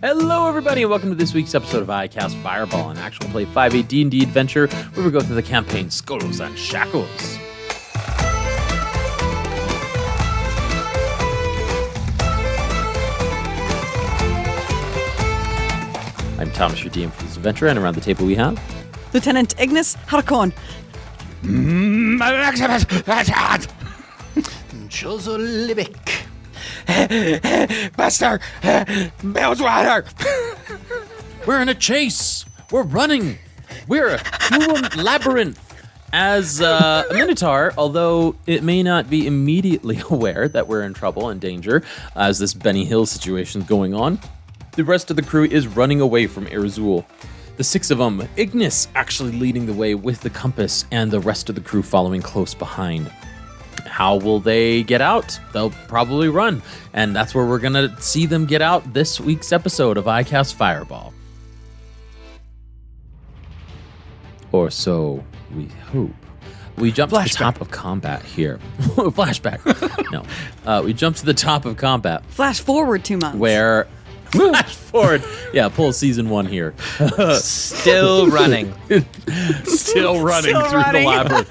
Hello, everybody, and welcome to this week's episode of iCast Fireball, an actual play 5e D&D adventure where we go through the campaign Skulls and Shackles. I'm Thomas, your DM for this adventure, and around the table we have... Lieutenant Ignis, Harkon. Chozo Libik. Buster! Bilgewater! We're in a chase! We're running! We're through a labyrinth! As a Minotaur, although it may not be immediately aware that we're in trouble and danger, as this Benny Hill situation is going on, the rest of the crew is running away from Erzul. The six of them, Ignis actually leading the way with the compass, and the rest of the crew following close behind. How will they get out? They'll probably run, and that's where we're going to see them get out this week's episode of iCast Fireball. Or so we hope. We jump to the top of combat here. Flashback. No. We jump to the top of combat. Flash forward 2 months. Where... Flash forward. Yeah, pull season 1 here. Still running. Still running through the labyrinth.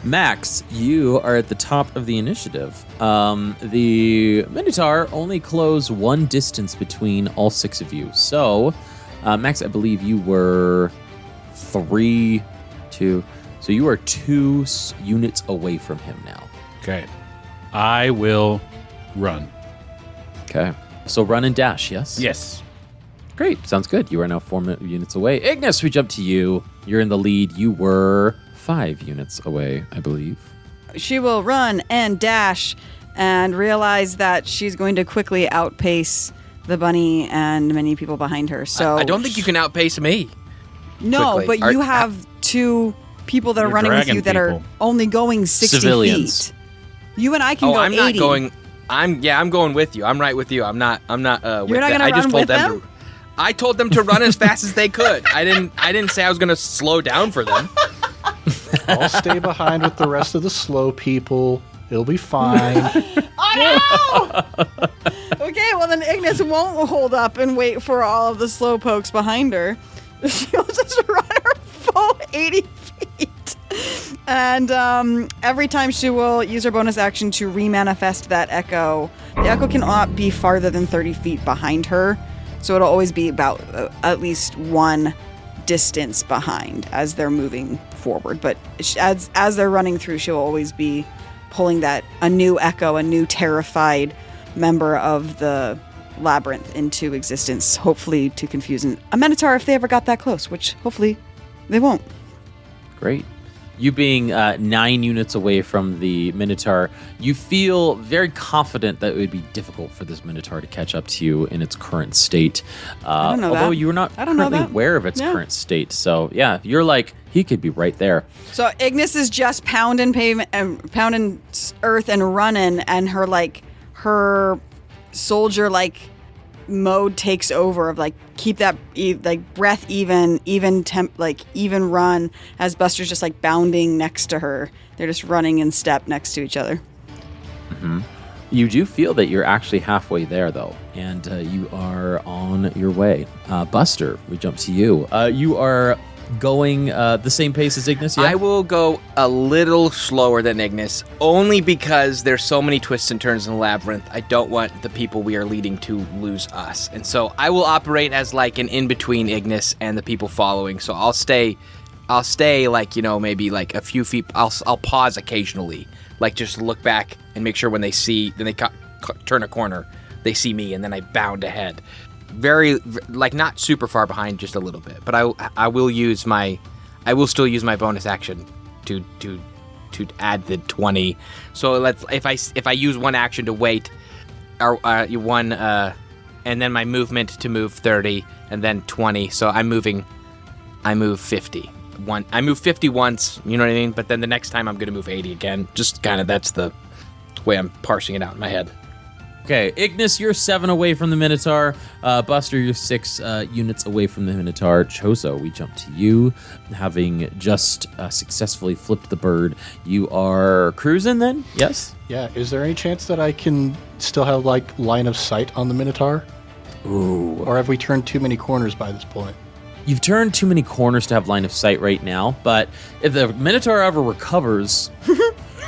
Max, you are at the top of the initiative. The Minotaur only closed one distance between all 6 of you. So, Max, I believe you were 3, 2. So you are 2 units away from him now. Okay. I will run. Okay. So run and dash, yes? Yes. Great. Sounds good. You are now 4 units away. Ignis, we jump to you. You're in the lead. You were 5 units away, I believe. She will run and dash and realize that she's going to quickly outpace the bunny and many people behind her. So I don't think you can outpace me. No, quickly. but you have 2 people that are running with you that are only going 60 Civilians. feet. You and I can go I'm 80. not going. I'm going with you. I'm right with you. I'm not. You're with not them. gonna I just run told with them them? to. I told them to run as fast as they could. I didn't say I was gonna slow down for them. I'll stay behind with the rest of the slow people. It'll be fine. Oh no! Okay, well then Ignis won't hold up and wait for all of the slow pokes behind her. She'll just run her full 80 feet. And every time she will use her bonus action to remanifest that echo. The echo cannot be farther than 30 feet behind her. So it'll always be about at least 1 distance behind as they're moving forward. But as they're running through, she'll always be pulling a new echo, a new terrified member of the labyrinth into existence, hopefully to confuse a Minotaur if they ever got that close, which hopefully they won't. Great. You being 9 units away from the Minotaur, you feel very confident that it would be difficult for this Minotaur to catch up to you in its current state. I don't know although that. you're not I don't know currently that. aware of its current state. So, yeah, you're like, he could be right there. So Ignis is just pounding pavement and pounding earth and running, and her soldier mode takes over of keep that breath even temp even run, as Buster's just bounding next to her. They're just running in step next to each other. Mm-hmm. You do feel that you're actually halfway there, though, and you are on your way. Buster, we jump to you. You are going the same pace as Ignis, yeah? I will go a little slower than Ignis, only because there's so many twists and turns in the labyrinth. I don't want the people we are leading to lose us. And so I will operate as an in-between Ignis and the people following. So I'll stay maybe a few feet. I'll pause occasionally, just look back and make sure when they see, then they turn a corner, they see me, and then I bound ahead. Very not super far behind, just a little bit, but I will still use my bonus action to add the 20. So if I use one action to wait, or one and then my movement to move 30 and then 20, so I move 50. I move 50 once, you know what I mean, but then the next time I'm going to move 80 again. Just kind of, that's the way I'm parsing it out in my head. Okay, Ignis, you're 7 away from the Minotaur. Buster, you're 6 units away from the Minotaur. Chozo, we jump to you, having just successfully flipped the bird. You are cruising then? Yes? Yeah, is there any chance that I can still have, like, line of sight on the Minotaur? Ooh. Or have we turned too many corners by this point? You've turned too many corners to have line of sight right now, but if the Minotaur ever recovers,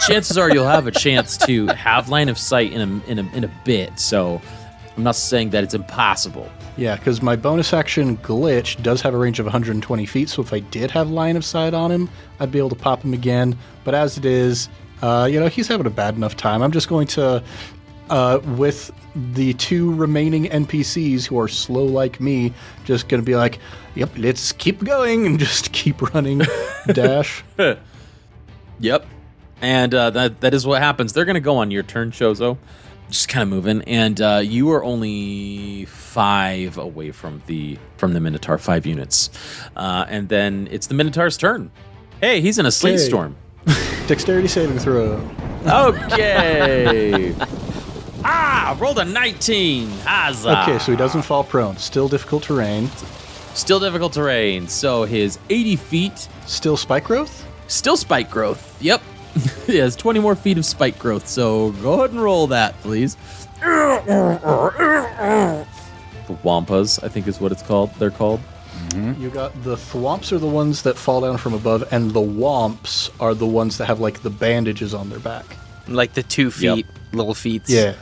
chances are you'll have a chance to have line of sight in a bit. So I'm not saying that it's impossible. Yeah, because my bonus action glitch does have a range of 120 feet, so if I did have line of sight on him, I'd be able to pop him again. But as it is, he's having a bad enough time. I'm just going to, with the 2 remaining NPCs who are slow like me, just going to be like, yep, let's keep going, and just keep running, dash. Yep. And that is what happens. They're going to go on your turn, Chozo. Just kind of moving. And you are only 5 away from the Minotaur, 5 units. And then it's the Minotaur's turn. Hey, he's in a sleet Okay. storm. Dexterity saving throw. Okay. Rolled a 19. Huzzah. Okay, so he doesn't fall prone. Still difficult terrain. Still difficult terrain. So his 80 feet, Still spike growth? still spike growth. Yep. He has 20 more feet of spike growth. So go ahead and roll that, please. The Wampas, I think is what it's called. They're called. You got the thwomps are the ones that fall down from above, and the womps are the ones that have, like, the bandages on their back. Like the 2 feet, little feet. Yeah.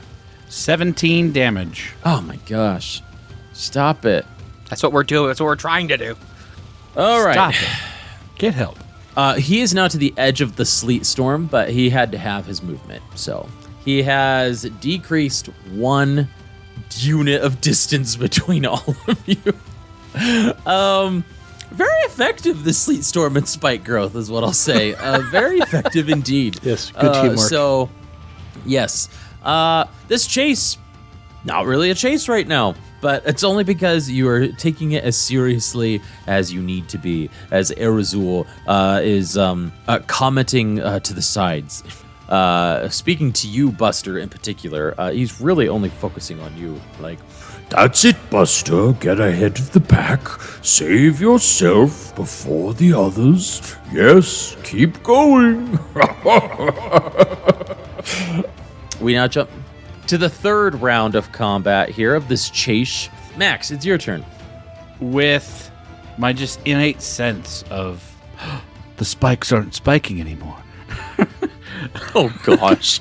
17 damage. Oh my gosh. Stop it. That's what we're doing. That's what we're trying to do. All right. Stop it. Get help. He is now to the edge of the sleet storm, but he had to have his movement. So he has decreased 1 unit of distance between all of you. Very effective, the sleet storm and spike growth is what I'll say. Very effective indeed. Yes, good teamwork. So, yes. This chase, not really a chase right now, but it's only because you are taking it as seriously as you need to be, as Erazul is commenting to the sides. Speaking to you, Buster, in particular, he's really only focusing on you. Like, That's it, Buster. Get ahead of the pack. Save yourself before the others. Yes, keep going. we now jump to the 3rd round of combat here of this chase. Max, it's your turn. With my just innate sense of the spikes aren't spiking anymore. Oh, gosh.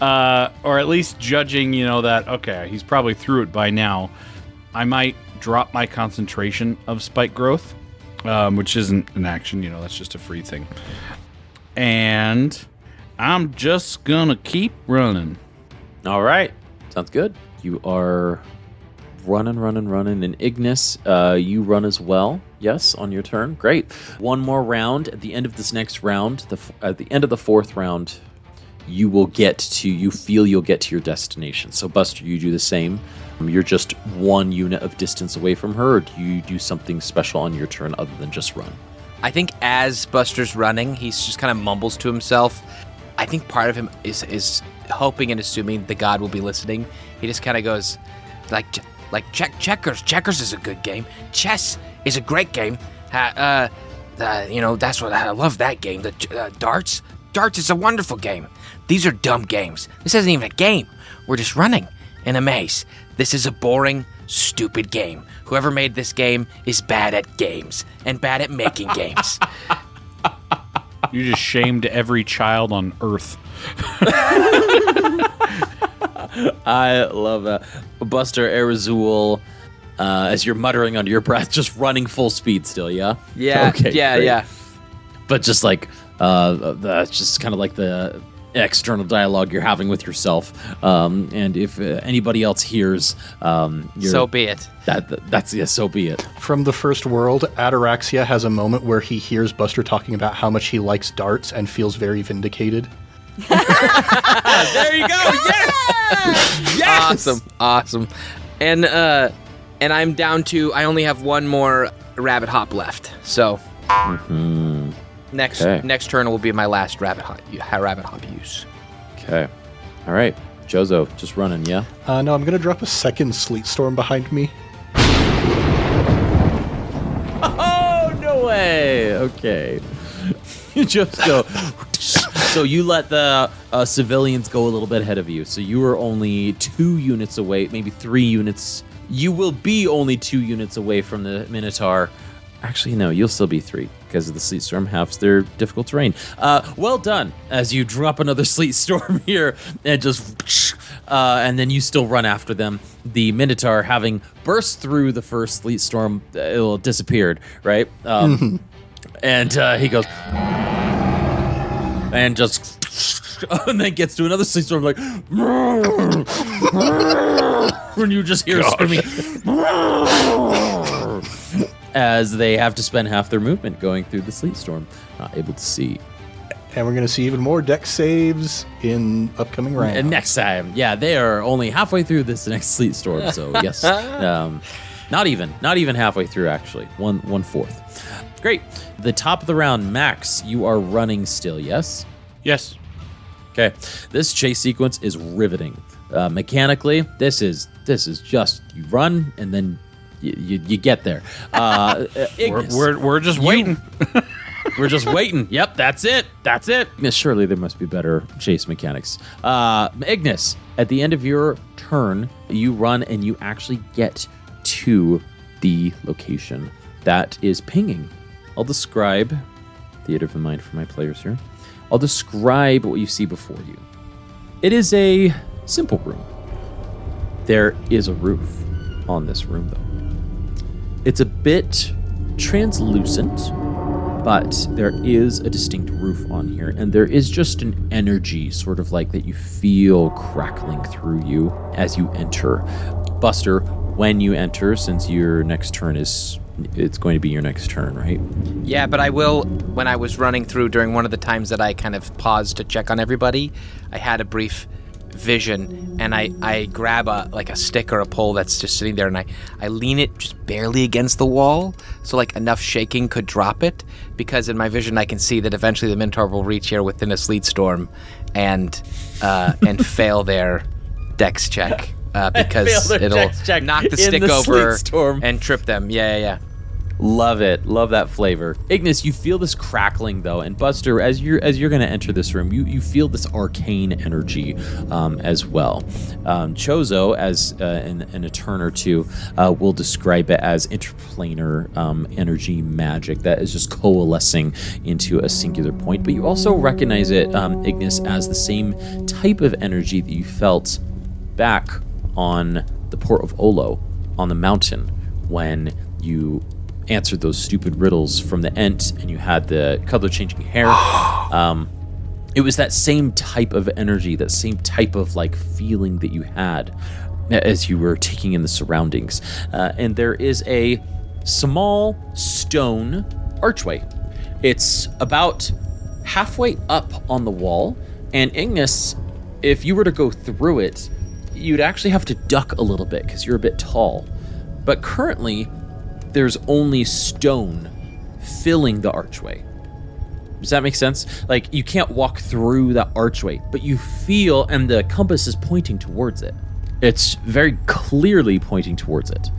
Or at least judging, that, okay, he's probably through it by now. I might drop my concentration of spike growth, which isn't an action, that's just a free thing. And I'm just gonna keep running. All right. Sounds good. You are running. And Ignis, you run as well. Yes, on your turn. Great. One more round. At the end of this next round, at the end of the 4th round, you'll get to your destination. So, Buster, you do the same. You're just 1 unit of distance away from her, or do you do something special on your turn other than just run? I think as Buster's running, he's just kind of mumbles to himself. I think part of him is hoping and assuming the god will be listening. He just kind of goes, checkers. Checkers is a good game. Chess is a great game. That's what I love that game. Darts is a wonderful game. These are dumb games. This isn't even a game. We're just running in a maze. This is a boring, stupid game. Whoever made this game is bad at games and bad at making games. You just shamed every child on Earth. I love that. Buster, Erazul, as you're muttering under your breath, just running full speed still, yeah? Yeah, Okay, yeah, great. yeah. But just like, that's just kind of like the external dialogue you're having with yourself. And if anybody else hears, So be it. So be it. From the first world, Ataraxia has a moment where he hears Buster talking about how much he likes darts and feels very vindicated. There you go. Yes. Yes. Awesome. And I'm down to, I only have 1 more rabbit hop left. So next turn will be my last rabbit hop use. Okay. All right. Chozo, just running, yeah? No, I'm going to drop a second sleet storm behind me. Oh, no way! Okay. You just go... So you let the civilians go a little bit ahead of you. So you were only 2 units away, maybe 3 units. You will be only 2 units away from the Minotaur. Actually, no, you'll still be 3 because of the sleet storm halves their difficult terrain. Well done as you drop another sleet storm here and just... and then you still run after them. The Minotaur, having burst through the first sleet storm, it disappeared, right? And he goes... and just and then gets to another sleet storm like when you just hear screaming as they have to spend half their movement going through the sleet storm, not able to see. And we're going to see even more deck saves in upcoming rounds. And next time, yeah, they are only halfway through this next sleet storm, so yes, not even halfway through actually, one fourth. Great. The top of the round, Max, you are running still, yes? Yes. Okay. This chase sequence is riveting. Mechanically, this is just you run and then you get there. Ignis, We're just waiting. we're just waiting. Yep, that's it. Surely there must be better chase mechanics. Ignis, at the end of your turn, you run and you actually get to the location that is pinging. I'll describe theater of the mind for my players here. I'll describe what you see before you. It is a simple room. There is a roof on this room, though. It's a bit translucent, but there is a distinct roof on here, and there is just an energy sort of like that you feel crackling through you as you enter. Buster, when you enter, since your next turn it's going to be your next turn, right? Yeah, but I will, when I was running through during one of the times that I kind of paused to check on everybody, I had a brief vision, and I grab a stick or a pole that's just sitting there, and I lean it just barely against the wall, so like enough shaking could drop it, because in my vision I can see that eventually the Minotaur will reach here within a sleet storm and fail their dex check. Because it'll knock the stick over and trip them. Yeah. Love it. Love that flavor. Ignis, you feel this crackling though, and Buster, as you're going to enter this room, you feel this arcane energy as well. Chozo, as in a turn or two, will describe it as interplanar energy magic that is just coalescing into a singular point. But you also recognize it, Ignis, as the same type of energy that you felt back on the port of Olo on the mountain when you answered those stupid riddles from the Ent and you had the color changing hair. It was that same type of energy, that same type of like feeling that you had as you were taking in the surroundings. And there is a small stone archway. It's about halfway up on the wall, and Ignis, if you were to go through it, you'd actually have to duck a little bit because you're a bit tall. But currently, there's only stone filling the archway. Does that make sense? Like, you can't walk through that archway, but you feel, and the compass is pointing towards it. It's very clearly pointing towards it.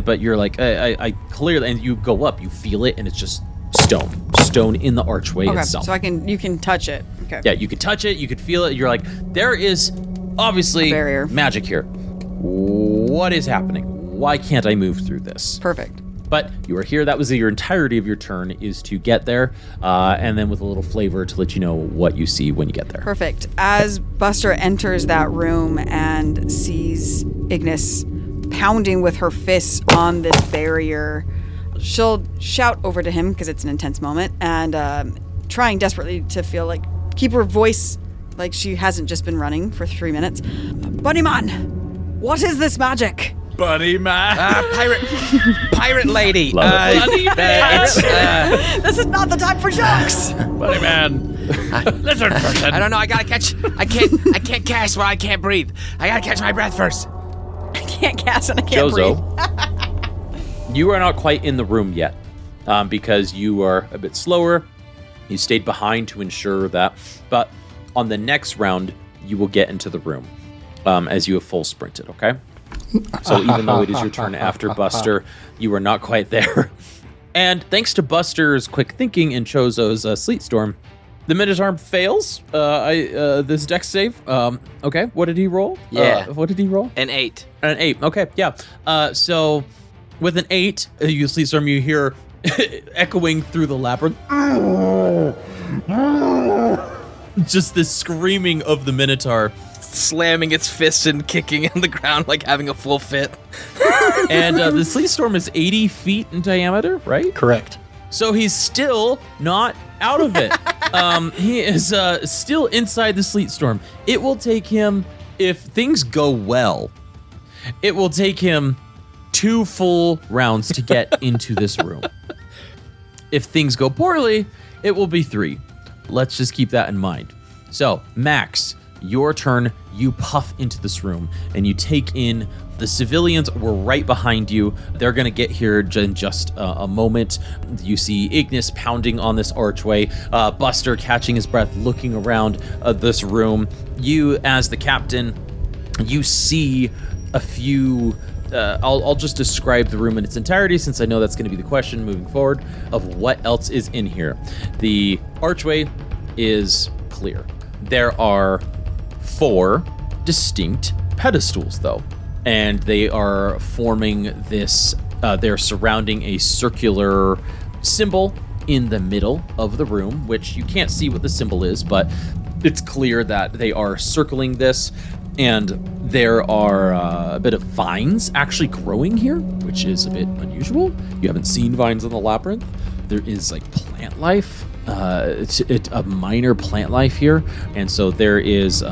But you're like, I clearly, and you go up, you feel it, and it's just stone in the archway itself. So you can touch it. Okay. Yeah, you could touch it, you could feel it. You're like, there is obviously magic here. What is happening? Why can't I move through this? Perfect. But you are here. That was your entirety of your turn, is to get there, and then with a little flavor to let you know what you see when you get there. Perfect. As Buster enters that room and sees Ignis pounding with her fists on this barrier, she'll shout over to him, because it's an intense moment, and trying desperately to feel like, keep her voice like she hasn't just been running for 3 minutes. Bunnyman, what is this magic? Bunny man. Pirate lady. This is not the time for jokes. Bunny man. Lizard person. I don't know. I can't cast while I can't breathe. I gotta catch my breath first. I can't cast and I can't breathe. You are not quite in the room yet, because you are a bit slower. You stayed behind to ensure that. But on the next round, you will get into the room as you have full sprinted, okay? So even though it is your turn after Buster, you are not quite there. And thanks to Buster's quick thinking and Chozo's Sleet Storm, the Minotaur fails this dex save. Okay, what did he roll? Yeah. What did he roll? An 8. An 8, okay, yeah. So with an 8, you Sleet Storm, you hear echoing through the labyrinth. Just this screaming of the Minotaur. Slamming its fists and kicking on the ground like having a full fit. And the Sleet Storm is 80 feet in diameter, right? Correct. So he's still not out of it. He is still inside the Sleet Storm. It will take him, if things go well, it will take him 2 full rounds to get into this room. If things go poorly, it will be 3. Let's just keep that in mind. So, Max, your turn. You puff into this room and you take in the civilians were right behind you. They're going to get here in just a moment. You see Ignis pounding on this archway, Buster catching his breath, looking around this room. You, as the captain, you see a few... I'll just describe the room in its entirety, since I know that's going to be the question moving forward of what else is in here. The archway is clear. There are 4 distinct pedestals, though, and they are forming this, they're surrounding a circular symbol in the middle of the room, which you can't see what the symbol is, but it's clear that they are circling this, and there are a bit of vines actually growing here, which is a bit unusual. You haven't seen vines in the labyrinth. There is like plant life. It's a minor plant life here, and so there is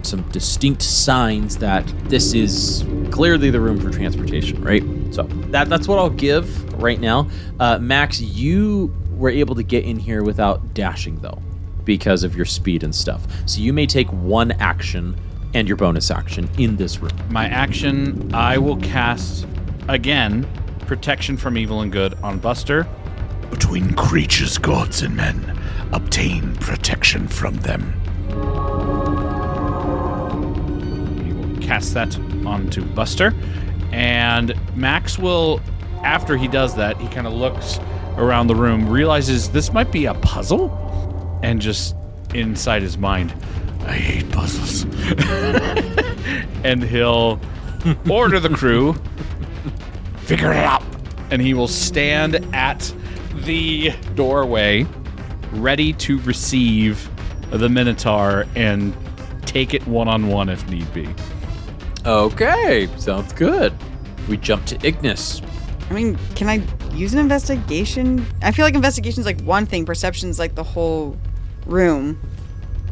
some distinct signs that this is clearly the room for transportation, right? So that's what I'll give right now. Max, you were able to get in here without dashing, though, because of your speed and stuff. So you may take 1 action and your bonus action in this room. My action, I will cast, again, Protection from Evil and Good on Buster. Between creatures, gods, and men, obtain protection from them. We will cast that onto Buster. And Max will, after he does that, he kind of looks around the room, realizes this might be a puzzle, and just inside his mind, I hate puzzles. And he'll order the crew, figure it out. And he will stand at the doorway, ready to receive the Minotaur and take it one-on-one if need be. Okay, sounds good. We jump to Ignis. I mean, can I use an investigation? I feel like investigation's like one thing, perception's like the whole room.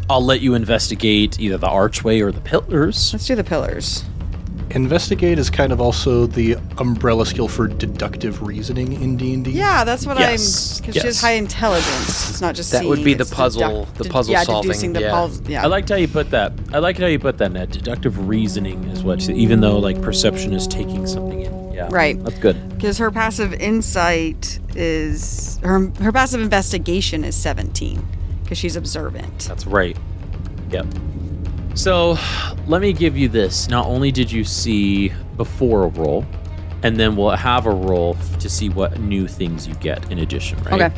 I'll let you investigate either the archway or the pillars. Let's do the pillars. Investigate is kind of also the umbrella skill for deductive reasoning in D&D. Yeah, that's what Yes, because she has yes. high intelligence. It's not just That would seeing, be the it's puzzle solving, deducing the yeah. puzzle. Yeah. I liked how you put that, Ned. Deductive reasoning is what, even though like perception is taking something in. Yeah, Right. That's good. Because her passive insight is her passive investigation is 17 because she's observant. That's right. Yep. So let me give you this. Not only did you see before a roll, and then we'll have a roll to see what new things you get in addition, right? Okay.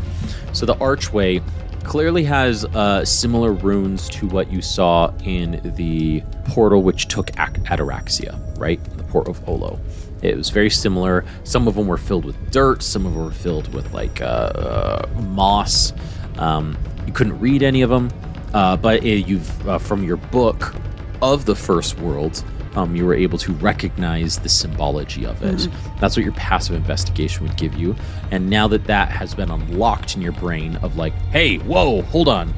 So the archway clearly has similar runes to what you saw in the portal which took Ataraxia, right? The port of Olo. It was very similar. Some of them were filled with dirt. Some of them were filled with like moss. You couldn't read any of them, but you've from your book of the First World, you were able to recognize the symbology of it. Mm-hmm. That's what your passive investigation would give you. And now that that has been unlocked in your brain of like, hey, whoa, hold on.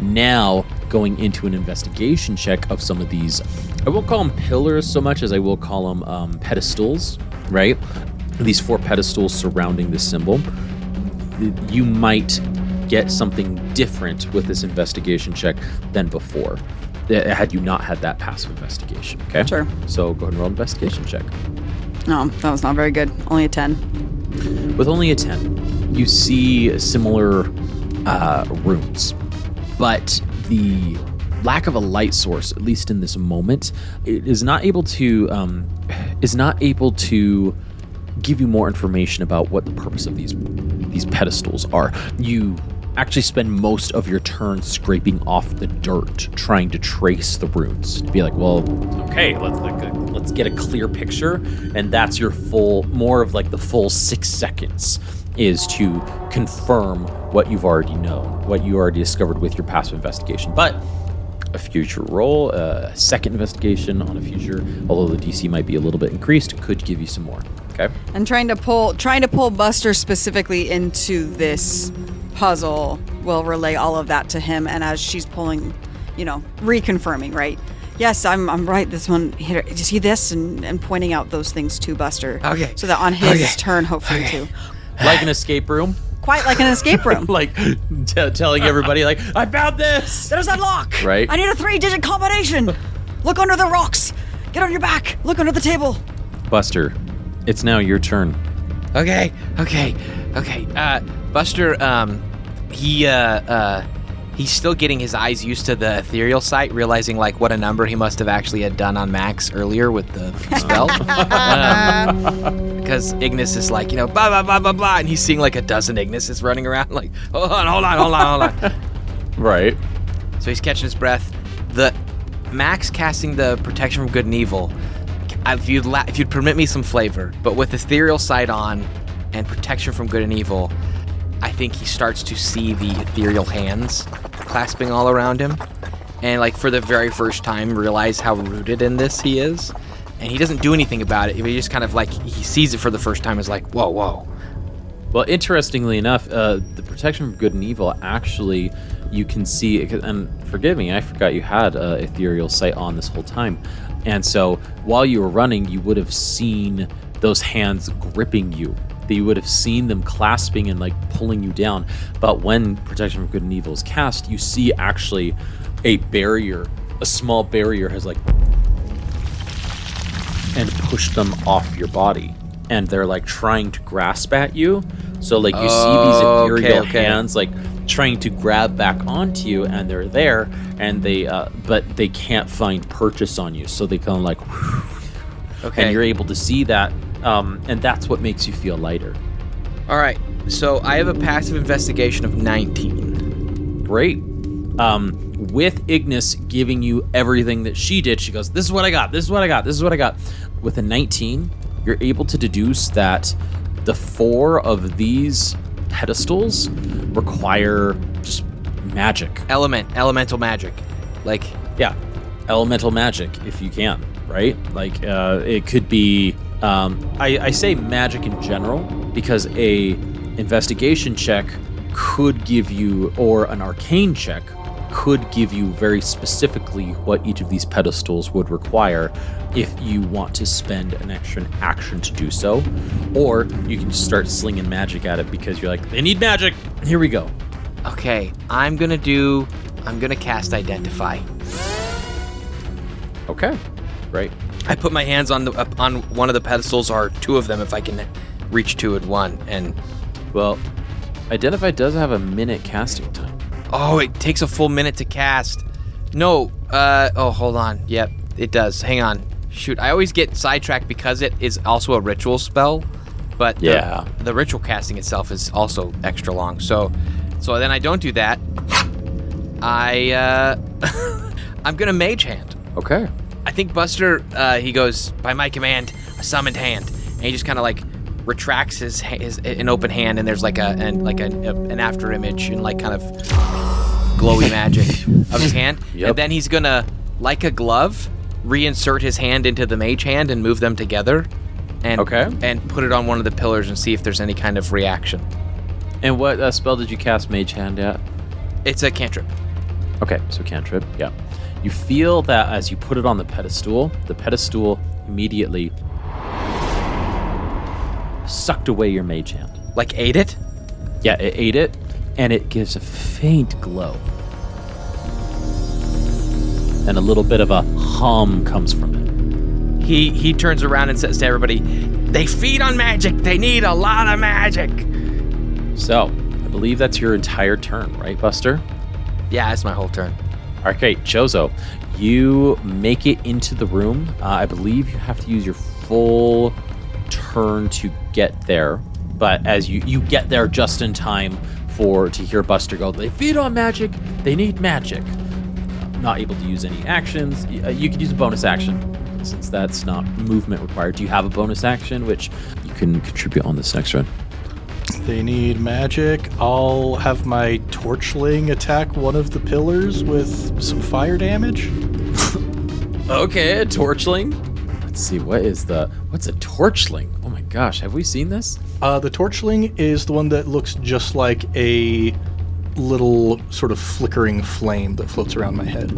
Now going into an investigation check of some of these, I won't call them pillars so much as I will call them pedestals, right? These 4 pedestals surrounding this symbol. You might get something different with this investigation check than before, had you not had that passive investigation, okay? Sure. So go ahead and roll an investigation check. No, that was not very good. Only a 10. With only a 10, you see similar runes, but the lack of a light source, at least in this moment, it is not able to give you more information about what the purpose of these pedestals are. You actually spend most of your turn scraping off the dirt, trying to trace the runes. To be like, well, okay, let's get a clear picture, and that's your more of like the full 6 seconds is to confirm what you've already known, what you already discovered with your passive investigation. But a future roll, a second investigation on a future, although the DC might be a little bit increased, could give you some more. Okay. And trying to pull Buster specifically into this puzzle will relay all of that to him. And as she's pulling, reconfirming, right? Yes, I'm right. This one here. You see this, and pointing out those things to Buster. Okay. So that on his turn, hopefully too. Like an escape room. Quite like an escape room. Like telling everybody, like, I found this. There's a lock. Right. I need a 3-digit combination. Look under the rocks. Get on your back. Look under the table. Buster, it's now your turn. Okay. Buster, he's still getting his eyes used to the ethereal sight, realizing like what a number he must have actually had done on Max earlier with the spell. Because Ignis is like, blah, blah, blah, blah, blah, and he's seeing like a dozen Ignises running around like, hold on. Right. So he's catching his breath. The Max casting the protection from good and evil, if you'd permit me some flavor, but with ethereal sight on and protection from good and evil, I think he starts to see the ethereal hands clasping all around him, and like for the very first time realize how rooted in this he is, and he doesn't do anything about it. He just kind of like, he sees it for the first time, is like, whoa. Well, interestingly enough, the protection from good and evil, actually, you can see, and forgive me, I forgot you had ethereal sight on this whole time. And so while you were running, you would have seen those hands gripping you. You would have seen them clasping and like pulling you down. But when protection from good and evil is cast, you see actually a small barrier has like, and pushed them off your body. And they're like trying to grasp at you. So like you see these ethereal hands like trying to grab back onto you, and they're there, and they but they can't find purchase on you. So they kind of like, okay. And you're able to see that, and that's what makes you feel lighter. All right. So I have a passive investigation of 19. Great. With Ignis giving you everything that she did, she goes, this is what I got. With a 19, you're able to deduce that the 4 of these pedestals require just magic. Elemental magic. Like, yeah, elemental magic if you can, right? Like, it could be, I say magic in general because a investigation check could give you, or an arcane check could give you very specifically what each of these pedestals would require if you want to spend an extra action to do so. Or you can just start slinging magic at it because you're like, they need magic. Here we go. Okay, I'm gonna cast Identify. Okay, great. I put my hands on one of the pedestals, or 2 of them if I can reach 2 at one, and... Well, Identify does have a minute casting time. Oh, it takes a full minute to cast. No, hold on. Yep, it does. Hang on. Shoot, I always get sidetracked because it is also a ritual spell, but the ritual casting itself is also extra long. So then I don't do that. I'm gonna Mage Hand. Okay. I think Buster, he goes, by my command, a summoned hand, and he just kind of like retracts his an open hand, and there's like an after image and like kind of glowy magic of his hand. Yep. And then he's gonna, like a glove, reinsert his hand into the mage hand and move them together, and put it on one of the pillars and see if there's any kind of reaction. And what spell did you cast Mage Hand at? It's a cantrip. Okay, so cantrip, yeah. You feel that as you put it on the pedestal immediately sucked away your mage hand. Like ate it? Yeah, it ate it, and it gives a faint glow. And a little bit of a hum comes from it. He turns around and says to everybody, they feed on magic. They need a lot of magic. So, I believe that's your entire turn, right, Buster? Yeah, that's my whole turn. Okay, Chozo, you make it into the room. I believe you have to use your full turn to get there. But as you get there just in time to hear Buster go, they feed on magic, they need magic. Not able to use any actions. You could use a bonus action, since that's not movement required. Do you have a bonus action, which you can contribute on this next run? They need magic. I'll have my torchling attack one of the pillars with some fire damage. Okay, a torchling. Let's see, what's a torchling? Oh my gosh, have we seen this? The torchling is the one that looks just like a little sort of flickering flame that floats around my head.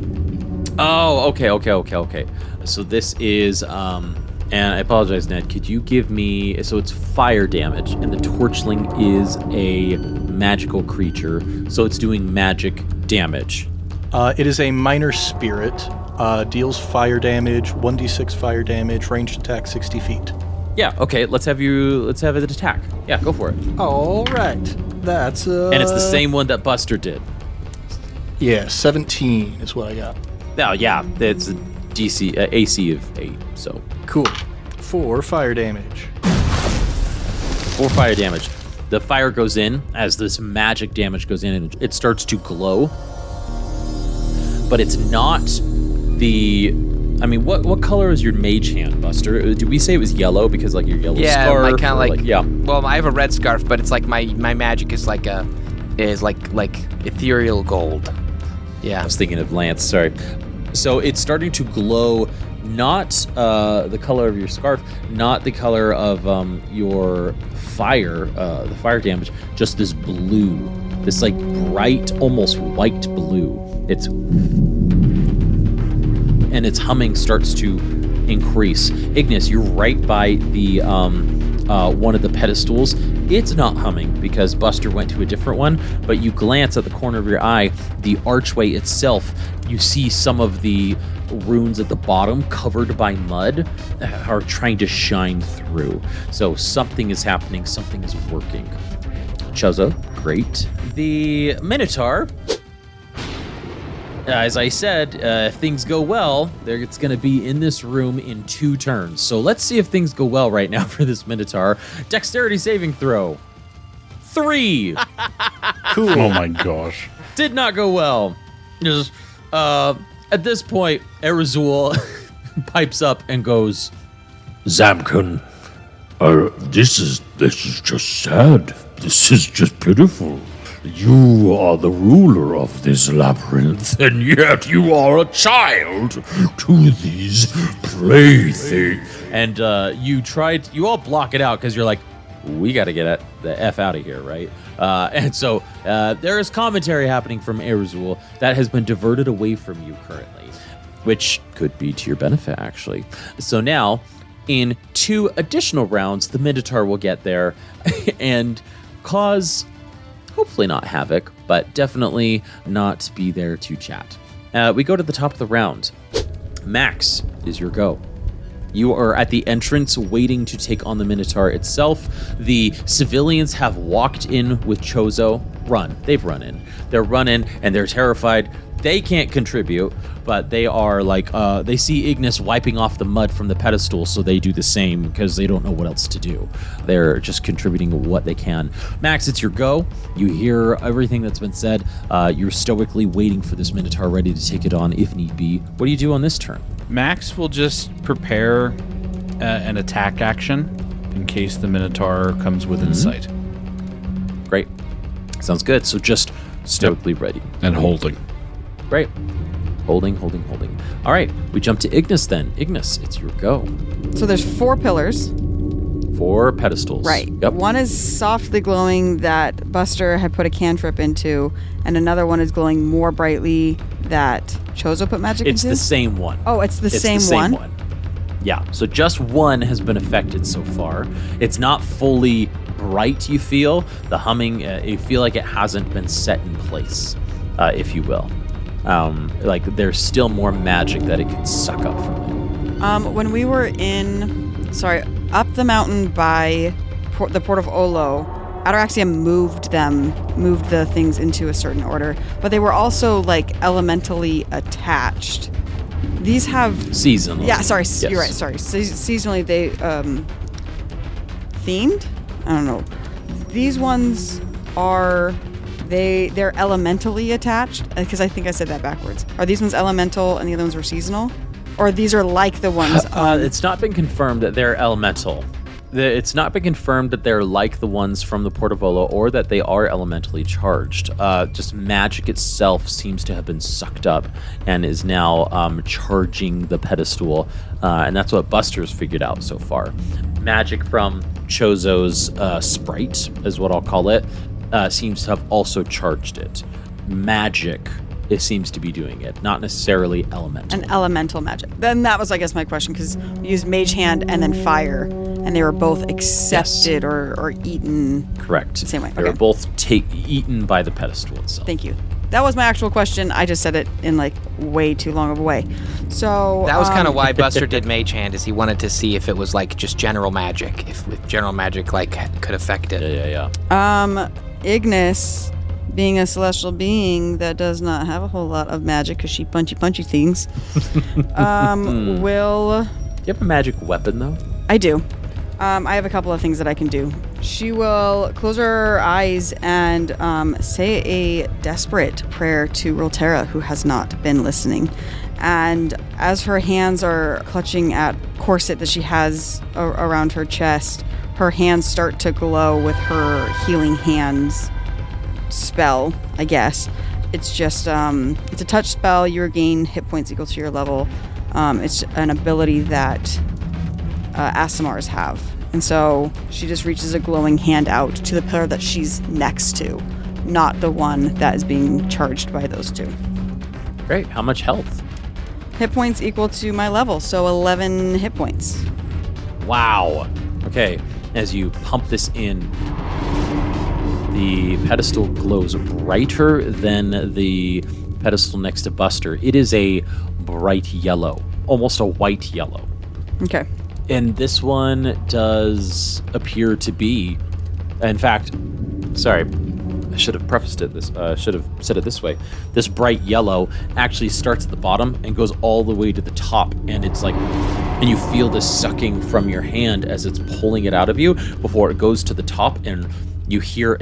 Oh, okay. So this is, and I apologize, Ned, could you give me, so it's fire damage, and the torchling is a magical creature, so it's doing magic damage. It is a minor spirit, deals fire damage, 1d6 fire damage, ranged attack 60 feet. Yeah, okay, let's have it attack. Yeah, go for it. All right. That's And it's the same one that Buster did. Yeah, 17 is what I got. Oh, yeah, it's a AC of 8, so. Cool. 4 fire damage. 4 fire damage. The fire goes in as this magic damage goes in, and it starts to glow. But it's not what color is your mage hand, Buster? Did we say it was yellow because like your yellow scarf? Yeah, kind of like yeah. Well, I have a red scarf, but it's like my magic is like ethereal gold. Yeah. I was thinking of Lance, sorry. So it's starting to glow, not the color of your scarf, not the color of your fire, the fire damage, just this blue, this like bright, almost white blue. And its humming starts to increase. Ignis, you're right by the one of the pedestals. It's not humming because Buster went to a different one, but you glance at the corner of your eye, the archway itself, you see some of the runes at the bottom covered by mud are trying to shine through. So something is happening, something is working. Chozo, great. The Minotaur, as I said, if things go well, it's going to be in this room in 2 turns. So let's see if things go well right now for this Minotaur. Dexterity saving throw. 3. Cool. Oh my gosh. Did not go well. Just, at this point, Erizul pipes up and goes, Zamkin, this is just sad. This is just pitiful. You are the ruler of this labyrinth, and yet you are a child to these playthings. And you all block it out because you're like, we got to get the F out of here, right? And so there is commentary happening from Erizul that has been diverted away from you currently, which could be to your benefit, actually. So now, in 2 additional rounds, the Minotaur will get there and cause, hopefully not havoc, but definitely not be there to chat. We go to the top of the round. Max, is your go. You are at the entrance waiting to take on the Minotaur itself. The civilians have walked in with Chozo. They've run in. They're running and they're terrified. They can't contribute, but they are like, they see Ignis wiping off the mud from the pedestal, so they do the same because they don't know what else to do. They're just contributing what they can. Max, it's your go. You hear everything that's been said. You're stoically waiting for this Minotaur ready to take it on if need be. What do you do on this turn? Max will just prepare an attack action in case the Minotaur comes within sight. Great. Sounds good. So just stoically ready. And holding. Great. Holding. All right, we jump to Ignis then. Ignis, it's your go. So there's 4 pillars. 4 pedestals. Right. Yep. One is softly glowing that Buster had put a cantrip into, and another one is glowing more brightly that Chozo put magic It's into? the same one. Oh, it's the same one? Yeah, so just one has been affected so far. It's not fully bright, you feel. The humming, you feel like it hasn't been set in place, if you will. Like there's still more magic that it can suck up from it. When we were up the mountain by the port of Olo, Ataraxia moved the things into a certain order, but they were also like elementally attached. These have Seasonal. Yeah, sorry, Yes. you're right. Sorry, seasonally they themed. I don't know. These ones are they're elementally attached because I think I said that backwards. Are these ones elemental and the other ones were seasonal, or these are like the ones? It's not been confirmed that they're elemental. It's not been confirmed that they're like the ones from the Portavolo or that they are elementally charged. Just magic itself seems to have been sucked up and is now charging the pedestal. And that's what Buster's figured out so far. Magic from Chozo's sprite, is what I'll call it, seems to have also charged it. Magic, it seems to be doing it, not necessarily elemental. An elemental magic. Then that was, I guess, my question, because we used Mage Hand and then Fire, and they were both accepted or eaten. Correct. The same way. They Okay. were both eaten by the pedestal itself. Thank you. That was my actual question. I just said it in like way too long of a way. So That was kind of why Buster did Mage Hand, is he wanted to see if it was like just general magic, if general magic like could affect it. Yeah. Ignis, being a celestial being that does not have a whole lot of magic because she punchy things, will... Do you have a magic weapon, though? I do. I have a couple of things that I can do. She will close her eyes and say a desperate prayer to Rolterra, who has not been listening. And as her hands are clutching at corset that she has around her chest, her hands start to glow with her healing hands spell, I guess. It's just, it's a touch spell. You regain hit points equal to your level. It's an ability that Asimars have. And so she just reaches a glowing hand out to the pillar that she's next to, not the one that is being charged by those two. Great. How much health? Hit points equal to my level, so 11 hit points. Wow. Okay. As you pump this in, the pedestal glows brighter than the pedestal next to Buster. It is a bright yellow, almost a white yellow. Okay. And this one does appear to be, in fact, sorry, I should have prefaced it this, should have said it this way. This bright yellow actually starts at the bottom and goes all the way to the top. And it's like, and you feel this sucking from your hand as it's pulling it out of you before it goes to the top, and you hear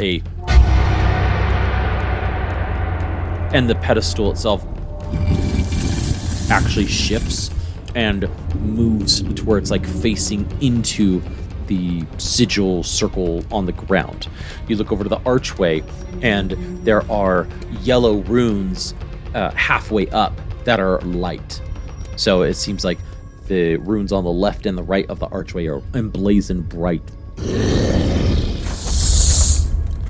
and the pedestal itself actually shifts and moves to where it's like facing into the sigil circle on the ground. You look over to the archway, and there are yellow runes halfway up that are light. So it seems like the runes on the left and the right of the archway are emblazoned bright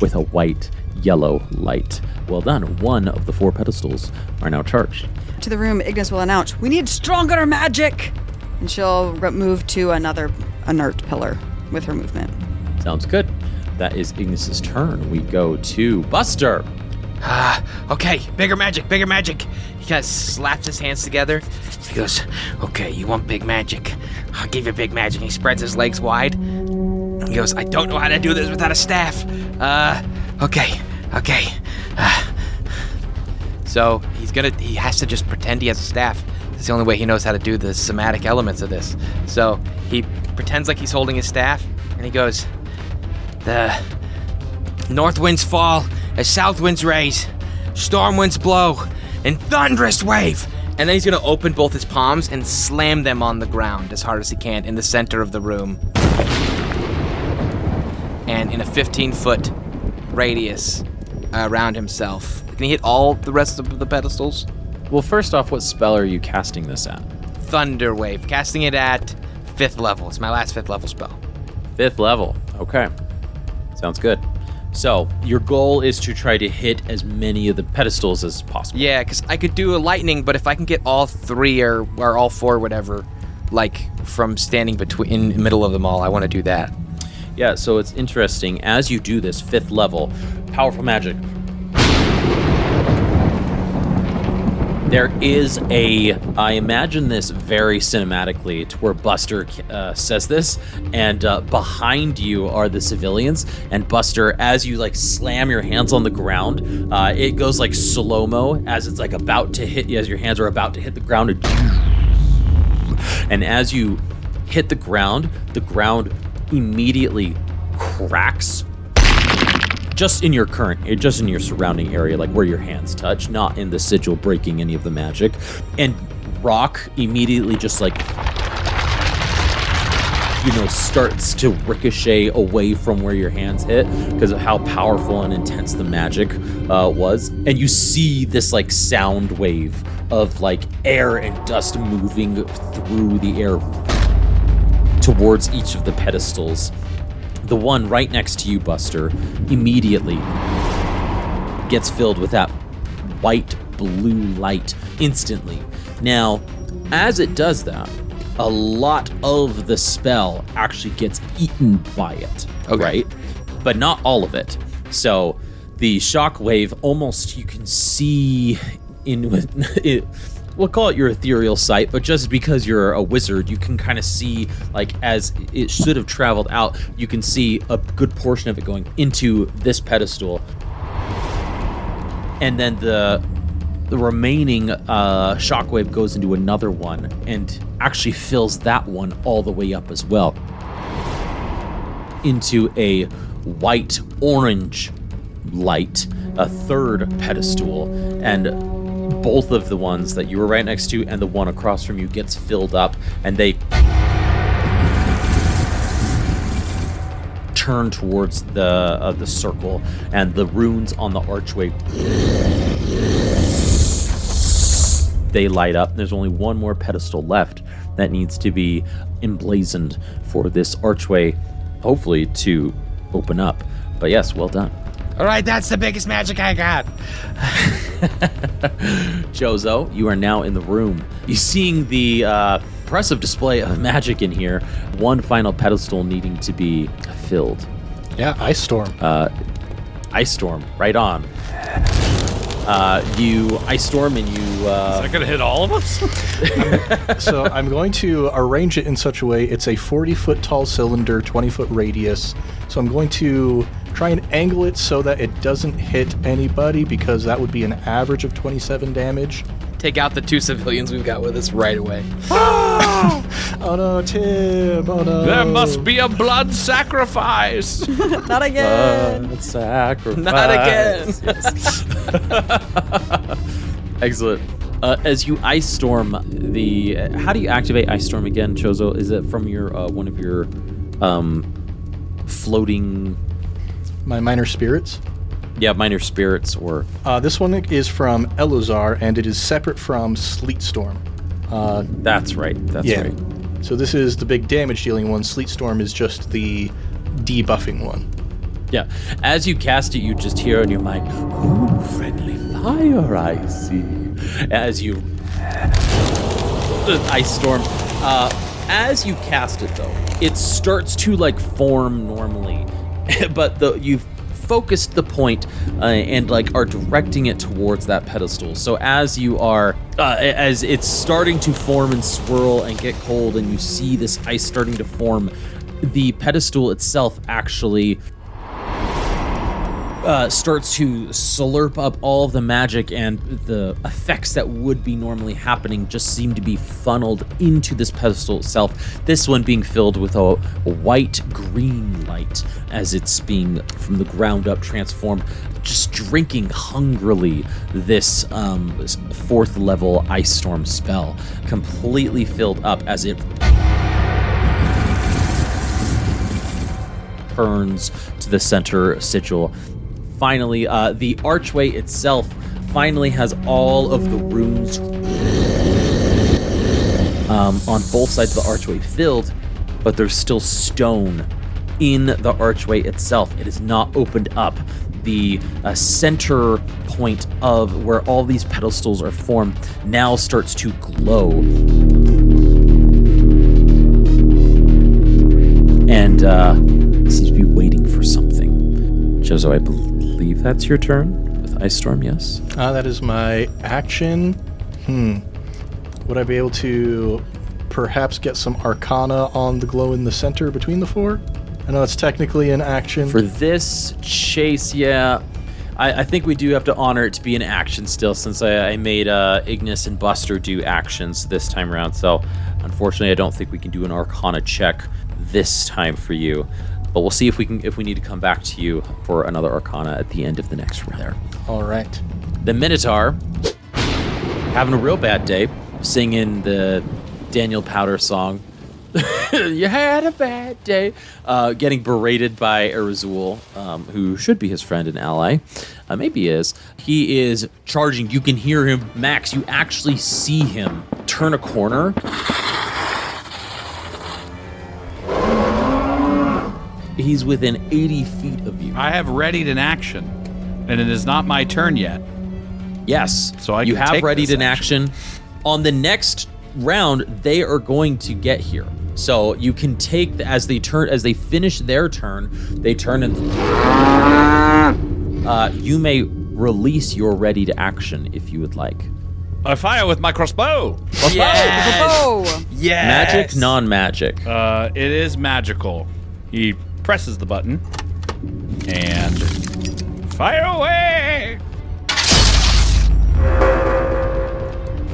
with a white yellow light. Well done. One of the 4 pedestals are now charged. To the room, Ignis will announce, "We need stronger magic!" And she'll move to another inert pillar with her movement. Sounds good. That is Ignis's turn. We go to Buster. Okay, bigger magic, bigger magic. He kind of slaps his hands together. He goes, okay, you want big magic? I'll give you big magic. He spreads his legs wide. He goes, I don't know how to do this without a staff. Okay. So he has to just pretend he has a staff. It's the only way he knows how to do the somatic elements of this. So he pretends like he's holding his staff, and he goes, the north winds fall as south winds raise, storm winds blow, and thunderous wave. And then he's going to open both his palms and slam them on the ground as hard as he can in the center of the room. And in a 15-foot radius around himself. Can he hit all the rest of the pedestals? Well, first off, what spell are you casting this at? Thunder Wave. Casting it at 5th level. It's my last 5th level spell. 5th level. Okay. Sounds good. So, your goal is to try to hit as many of the pedestals as possible. Yeah, because I could do a lightning, but if I can get all 3 or all 4, whatever, like from standing in the middle of them all, I want to do that. Yeah, so it's interesting. As you do this 5th level, powerful magic There is I imagine this very cinematically to where Buster says this, and behind you are the civilians, and Buster, as you like slam your hands on the ground, it goes like slow-mo as it's like about to hit you, as your hands are about to hit the ground, and as you hit the ground immediately cracks just in your surrounding area, like where your hands touch, not in the sigil breaking any of the magic. And rock immediately just like, starts to ricochet away from where your hands hit because of how powerful and intense the magic was. And you see this like sound wave of like air and dust moving through the air towards each of the pedestals. The one right next to you, Buster, immediately gets filled with that white blue light instantly. Now, as it does that, a lot of the spell actually gets eaten by it, right? But not all of it. So the shockwave almost, you can see we'll call it your ethereal sight, but just because you're a wizard, you can kind of see, like, as it should have traveled out, you can see a good portion of it going into this pedestal. And then the remaining shockwave goes into another one and actually fills that one all the way up as well into a white-orange light, a third pedestal, and both of the ones that you were right next to and the one across from you gets filled up, and they turn towards the circle, and the runes on the archway, they light up. There's only one more pedestal left that needs to be emblazoned for this archway, hopefully, to open up. But yes, well done. All right, that's the biggest magic I got. Chozo, you are now in the room. You're seeing the impressive display of magic in here. One final pedestal needing to be filled. Yeah, Ice Storm. Ice Storm, right on. You Ice Storm and you... Is that going to hit all of us? So I'm going to arrange it in such a way, it's a 40-foot tall cylinder, 20-foot radius. So I'm going to try and angle it so that it doesn't hit anybody, because that would be an average of 27 damage. Take out the 2 civilians we've got with us right away. Oh no, Tim! Oh no! There must be a blood sacrifice! Not again. Sacrifice. Not again. Excellent. As you Ice Storm how do you activate Ice Storm again, Chozo? Is it from your one of your floating... My minor spirits? Yeah, minor spirits, or... This one is from Elazar, and it is separate from Sleet Storm. That's right. That's right. So this is the big damage dealing one. Sleet Storm is just the debuffing one. Yeah. As you cast it, you just hear in your mind, "Ooh, friendly fire, I see." As you Ice Storm. As you cast it, though, it starts to like form normally, but you've focused the point and like are directing it towards that pedestal. So as you are, as it's starting to form and swirl and get cold, and you see this ice starting to form, the pedestal itself actually starts to slurp up all of the magic, and the effects that would be normally happening just seem to be funneled into this pedestal itself. This one being filled with a white-green light as it's being, from the ground up, transformed, just drinking hungrily this 4th level Ice Storm spell, completely filled up as it turns to the center sigil. Finally, the archway itself finally has all of the runes on both sides of the archway filled, but there's still stone in the archway itself. It is not opened up. The center point of where all these pedestals are formed now starts to glow. And seems to be waiting for something. Chozo, I believe that's your turn with Ice Storm, yes? That is my action. Would I be able to perhaps get some Arcana on the glow in the center between the four? I know it's technically an action. For this chase, yeah, I think we do have to honor it to be an action still, since I made Ignis and Buster do actions this time around. So unfortunately, I don't think we can do an Arcana check this time for you. But we'll see if we need to come back to you for another Arcana at the end of the next round. There. All right. The Minotaur, having a real bad day, singing the Daniel Powder song. You had a bad day. Getting berated by Erzul, who should be his friend and ally. Maybe is. He is charging. You can hear him. Max, you actually see him turn a corner. He's within 80 feet of you. I have readied an action, and it is not my turn yet. Yes. So you can have take readied this an action. On the next round, they are going to get here. So you can take as they finish their turn, they turn and you may release your ready to action if you would like. I fire with my crossbow. Oh! Yes. Magic, non-magic. It is magical. He presses the button and fire away.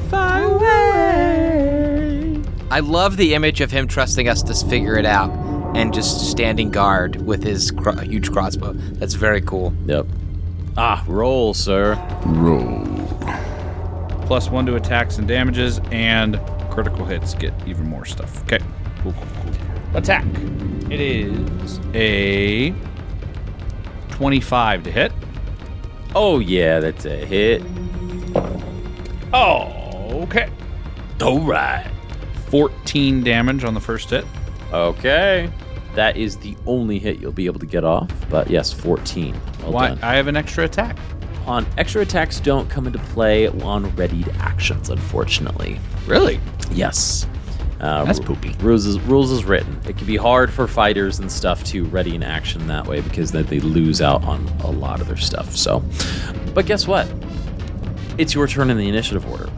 Fire away! I love the image of him trusting us to figure it out and just standing guard with his huge crossbow. That's very cool. Yep. Roll, sir. Roll. +1 to attacks and damages, and critical hits get even more stuff. Okay. Cool. Attack. It is a 25 to hit. Oh, yeah, that's a hit. Oh, okay. All right. 14 damage on the first hit. Okay. That is the only hit you'll be able to get off. But yes, 14. Well Why? done. I have an extra attack. Extra attacks don't come into play on readied actions, unfortunately. Really? Yes. That's poopy. Rules is written. It can be hard for fighters and stuff to ready an action that way because they lose out on a lot of their stuff. So, but guess what? It's your turn in the initiative order.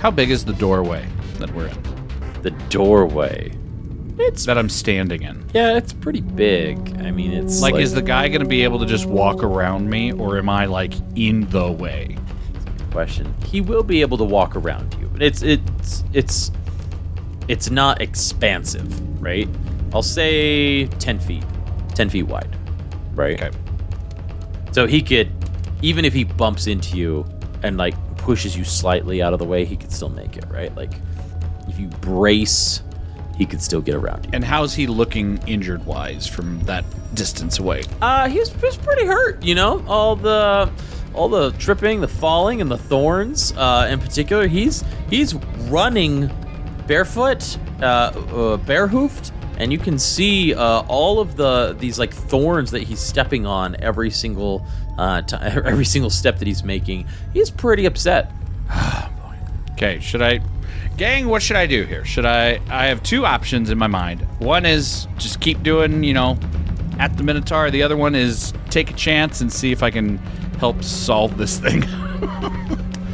How big is the doorway that we're in? The doorway. That I'm standing in. Yeah, it's pretty big. I mean, it's Like, is the guy going to be able to just walk around me, or am I, like, in the way? question. He will be able to walk around you, but it's not expansive, right? I'll say 10 feet wide, right? Okay. So he could, even if he bumps into you and like pushes you slightly out of the way, he could still make it, right? Like if you brace, he could still get around you. And how's he looking injured-wise from that distance away? He's pretty hurt, you know? All the tripping, the falling, and the thorns. In particular, he's running barefoot, bare-hoofed, and you can see all of these like thorns that he's stepping on every single every single step that he's making. He's pretty upset. Okay, Gang, what should I do here? I have two options in my mind. One is just keep doing, at the Minotaur. The other one is take a chance and see if I can help solve this thing.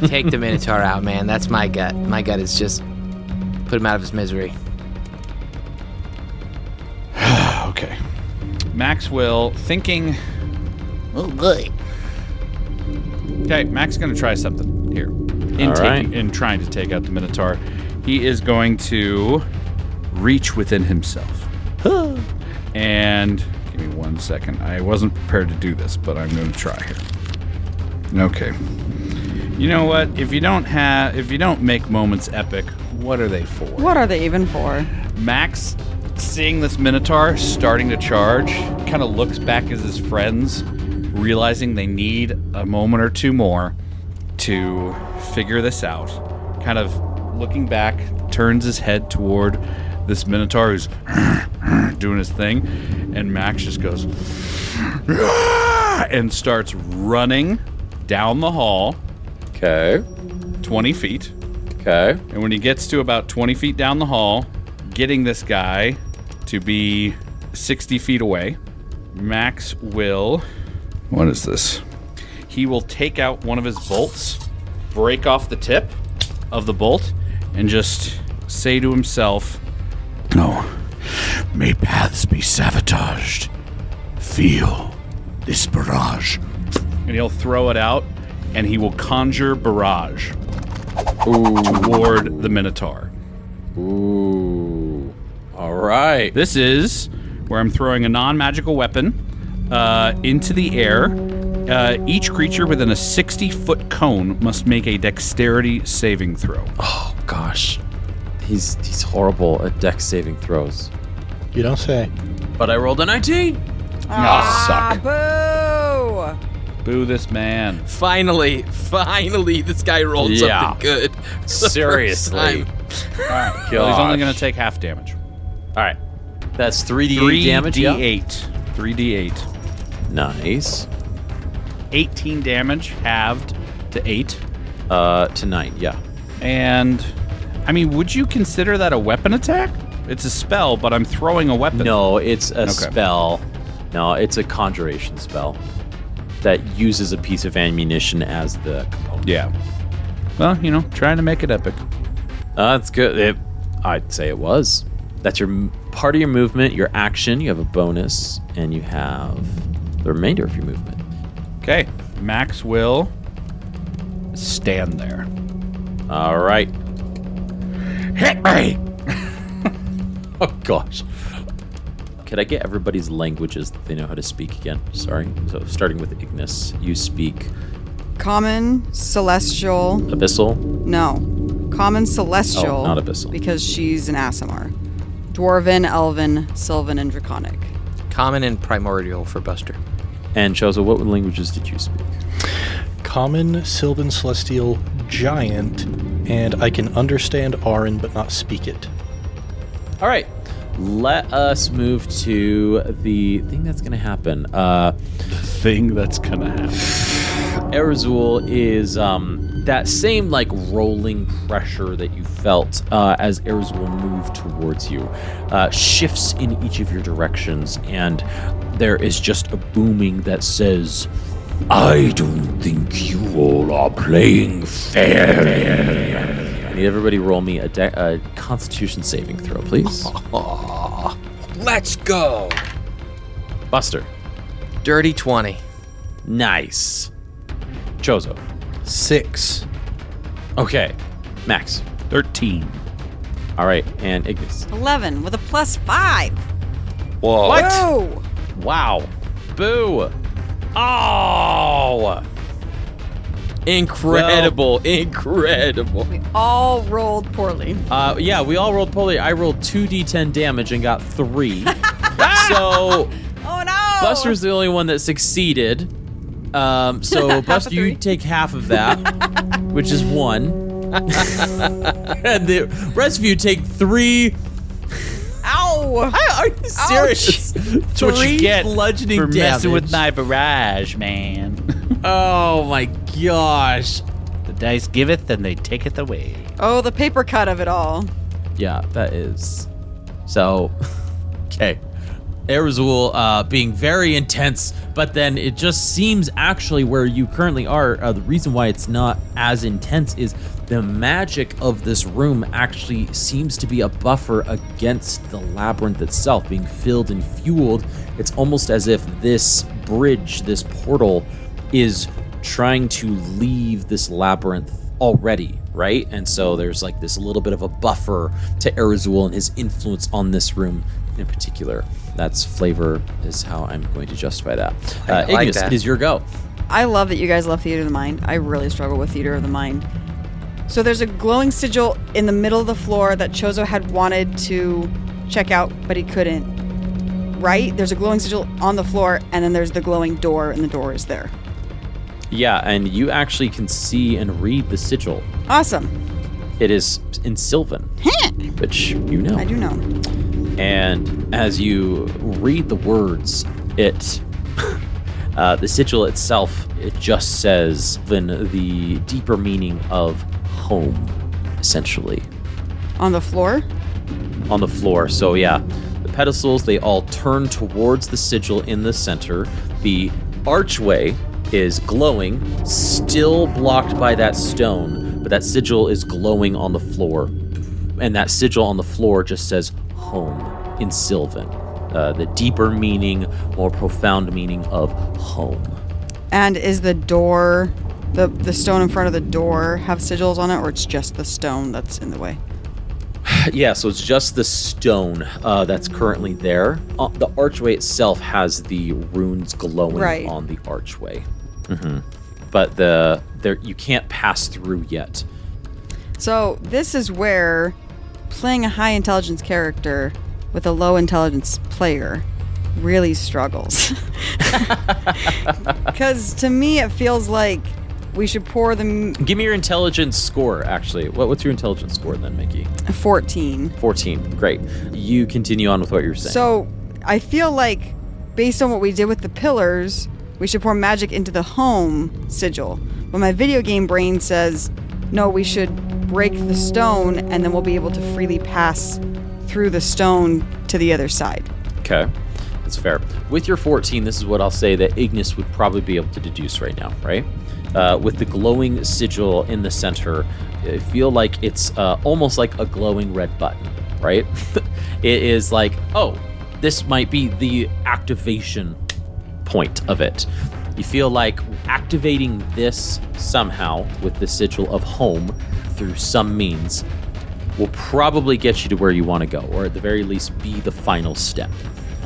Take the Minotaur out, man. That's my gut. My gut is just put him out of his misery. Okay. Maxwell thinking... Oh, good. Okay, Mac's going to try something here. In trying to take out the Minotaur. He is going to reach within himself. And give me 1 second. I wasn't prepared to do this, but I'm going to try here. Okay. You know what? If you don't make moments epic, what are they for? What are they even for? Max, seeing this Minotaur starting to charge, kind of looks back at his friends, realizing they need a moment or two more to figure this out. Kind of looking back, turns his head toward this Minotaur who's doing his thing, and Max just goes and starts running down the hall. Okay. 20 feet. Okay. And when he gets to about 20 feet down the hall, getting this guy to be 60 feet away, Max will... What is this? He will take out one of his bolts break off the tip of the bolt and just say to himself, No, may paths be sabotaged. Feel this barrage. and he'll throw it out, and he will conjure barrage toward the Minotaur. Ooh. All right. This is where I'm throwing a non-magical weapon into the air. Each creature within a 60-foot cone must make a dexterity saving throw. Oh gosh, he's horrible at dex saving throws. You don't say. But I rolled a 19. Suck. Boo! Boo this man. Finally, this guy rolled Yeah. something good. It's the first Seriously. time. Well, he's only going to take half damage. All right. That's 3d8 damage. Yeah. 3d8. Nice. 18 damage halved to 8. To 9. Yeah. And, I mean, would you consider that a weapon attack? It's a spell, but I'm throwing a weapon. No, it's a spell. No, it's a conjuration spell that uses a piece of ammunition as the component. Yeah. Well, trying to make it epic. That's good. I'd say it was. That's your part of your movement, your action. You have a bonus, and you have the remainder of your movement. Okay. Max will stand there. All right. Hit me! Oh gosh. Could I get everybody's languages that they know how to speak again? Sorry. So starting with Ignis, you speak Common, celestial. Abyssal. No. Common, celestial. Oh, not Abyssal. Because she's an Aasimar. Dwarven, Elven, Sylvan, and Draconic. Common and primordial for Buster. And Chozo, what languages did you speak? Common, Sylvan, Celestial, Giant, and I can understand Aran but not speak it. All right. Let us move to the thing that's going to happen. Thing that's going to happen. Erzul is that same rolling pressure that you felt as Erzul moved towards you shifts in each of your directions, and there is just a booming that says, I don't think you all are playing fair. I need everybody roll me a Constitution saving throw, please. Let's go. Buster. Dirty 20. Nice. Chozo. 6. Okay. Max. 13. All right. And Ignis. 11 with a +5. Whoa. Whoa! Wow. Boo. Oh. Incredible. We all rolled poorly. Yeah, we all rolled poorly. I rolled 2d10 damage and got 3. So Oh no! Buster's the only one that succeeded. So Buster, you 3. take half of that, which is 1. And the rest of you take 3. Ow! Are you serious? That's what you get bludgeoning for messing damage. with my barrage, man. Oh my gosh. The dice giveth, and they taketh away. Oh, the paper cut of it all. Yeah, that is. So, okay. Erzul being very intense, but then it just seems actually where you currently are, the reason why it's not as intense is the magic of this room actually seems to be a buffer against the labyrinth itself being filled and fueled. It's almost as if this bridge, this portal, is trying to leave this labyrinth already, right? And so there's this little bit of a buffer to Erzul and his influence on this room in particular. That's flavor is how I'm going to justify that. I like Ignis, that. it is your go. I love that you guys love Theater of the Mind. I really struggle with Theater of the Mind. So there's a glowing sigil in the middle of the floor that Chozo had wanted to check out, but he couldn't. Right? There's a glowing sigil on the floor, and then there's the glowing door, and the door is there. Yeah, and you actually can see and read the sigil. Awesome. It is in Sylvan, which you know. I do know. And as you read the words, it the sigil itself, it just says the deeper meaning of home, essentially, On the floor? on the floor. So yeah, the pedestals, they all turn towards the sigil in the center. The archway is glowing, still blocked by that stone, but that sigil is glowing on the floor. And that sigil on the floor just says home in Sylvan. The deeper meaning, more profound meaning of home. And is the door, the stone in front of the door have sigils on it, or it's just the stone that's in the way? Yeah, so it's just the stone that's currently there. The archway itself has the runes glowing on the archway. But you can't pass through yet. So this is where playing a high intelligence character with a low intelligence player really struggles. Because to me it feels like we should pour them. Give me your intelligence score, actually. What's your intelligence score then, Mickey? 14. 14, great. You continue on with what you're saying. So I feel like, based on what we did with the pillars, we should pour magic into the home sigil. But my video game brain says, no, we should break the stone and then we'll be able to freely pass through the stone to the other side. Okay, that's fair. With your 14, this is what I'll say that Ignis would probably be able to deduce right now, right? With the glowing sigil in the center, I feel like it's almost like a glowing red button, right? It is like, oh, this might be the activation point of it. You feel like activating this somehow with the sigil of home through some means will probably get you to where you want to go, or at the very least be the final step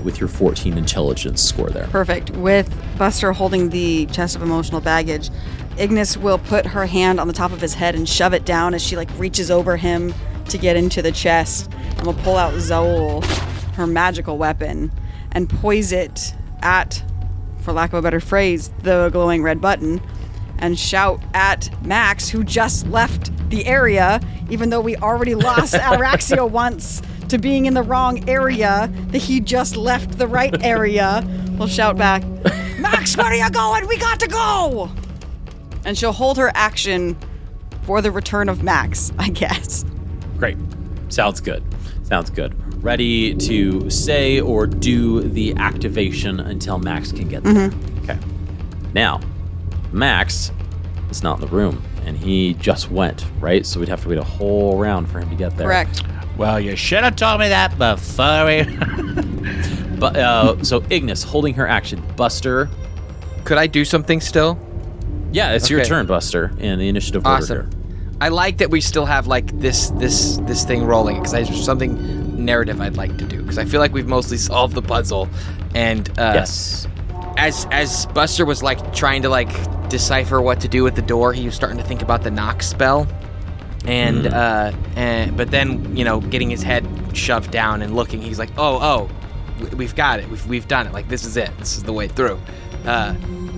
with your 14 intelligence score there. Perfect. With Buster holding the chest of emotional baggage, Ignis will put her hand on the top of his head and shove it down as she reaches over him to get into the chest, and will pull out Zoul, her magical weapon, and poise it at, for lack of a better phrase, the glowing red button, and shout at Max, who just left the area, even though we already lost Araxia once to being in the wrong area, that he just left the right area. We'll shout back, Max, where are you going? We got to go! And she'll hold her action for the return of Max, I guess. Great. Sounds good. Sounds good. Ready to say or do the activation until Max can get there. Okay. Now, Max is not in the room, and he just went, right? So we'd have to wait a whole round for him to get there. Correct. Well, you should have told me that before we... But so Ignis holding her action. Buster. Could I do something still? Yeah, it's your Okay. turn, Buster, in the initiative order Awesome. here. I like that we still have this thing rolling, because there's something narrative I'd like to do, because I feel like we've mostly solved the puzzle, and Yes. as Buster was trying to decipher what to do with the door, he was starting to think about the knock spell, and but then getting his head shoved down and looking, he's like, we've got it, we've done it, this is it, this is the way through.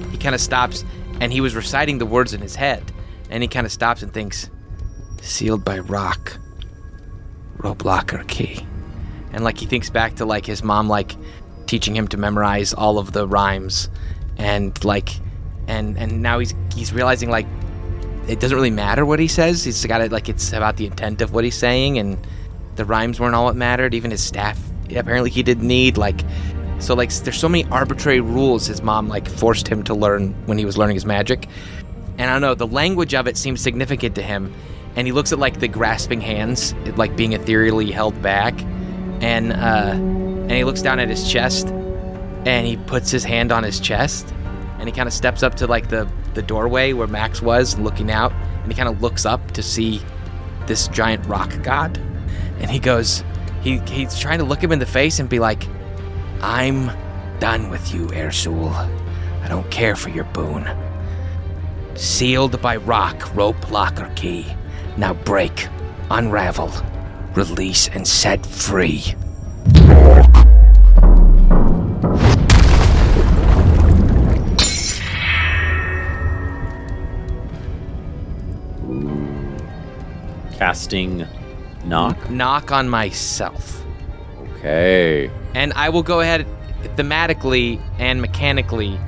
He kind of stops, and he was reciting the words in his head, and he kind of stops and thinks, sealed by rock, rope locker key, and he thinks back to his mom teaching him to memorize all of the rhymes, and and now he's realizing it doesn't really matter what he says. He's got it it's about the intent of what he's saying, and the rhymes weren't all that mattered. Even his staff apparently he didn't need so there's so many arbitrary rules his mom forced him to learn when he was learning his magic. And I don't know, the language of it seems significant to him, and he looks at the grasping hands being ethereally held back, and he looks down at his chest, and he puts his hand on his chest, and he kind of steps up to the doorway where Max was looking out, and he kind of looks up to see this giant rock god, and he goes, he's trying to look him in the face and be like, I'm done with you, Ersul. I don't care for your boon. Sealed by rock, rope, locker key. Now break, unravel, release, and set free. Casting knock. Knock on myself. Okay. And I will go ahead, thematically and mechanically,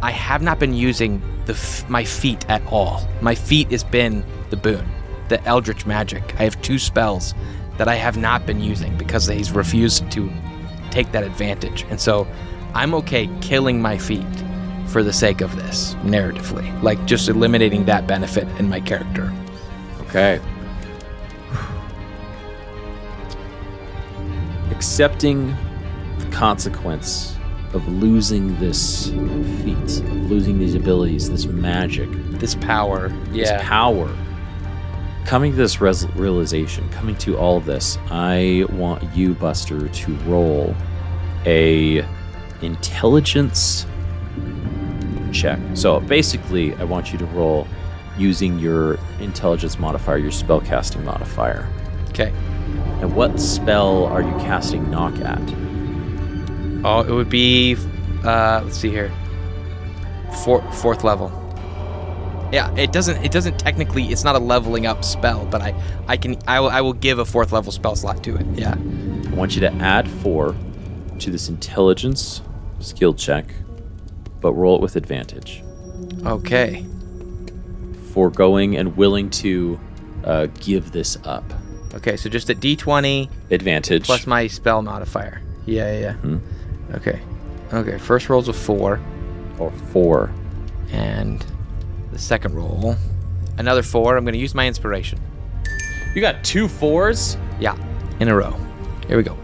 I have not been using my feet at all. My feet has been the boon, the Eldritch Magic. I have 2 spells that I have not been using because he's refused to take that advantage. And so I'm okay killing my feet for the sake of this, narratively. Like, just eliminating that benefit in my character. Okay. Accepting the consequence of losing this feat, of losing these abilities, this magic, This power. this power. Coming to this realization, coming to all of this, I want you, Buster, to roll a intelligence check. So basically, I want you to roll using your intelligence modifier, your spellcasting modifier. Okay. And what spell are you casting knock at? Oh, it would be, let's see here. Fourth level. Yeah, it doesn't technically, it's not a leveling up spell, but I will give a 4th level spell slot to it. Yeah. I want you to add 4 to this intelligence skill check, but roll it with advantage. Okay. Foregoing and willing to give this up. Okay, so just a D20 Advantage. plus my spell modifier. Yeah. Mhm. Okay, first roll's a 4, Or 4. and the second roll, another 4. I'm going to use my inspiration. You got 2 4s? Yeah, in a row. Here we go.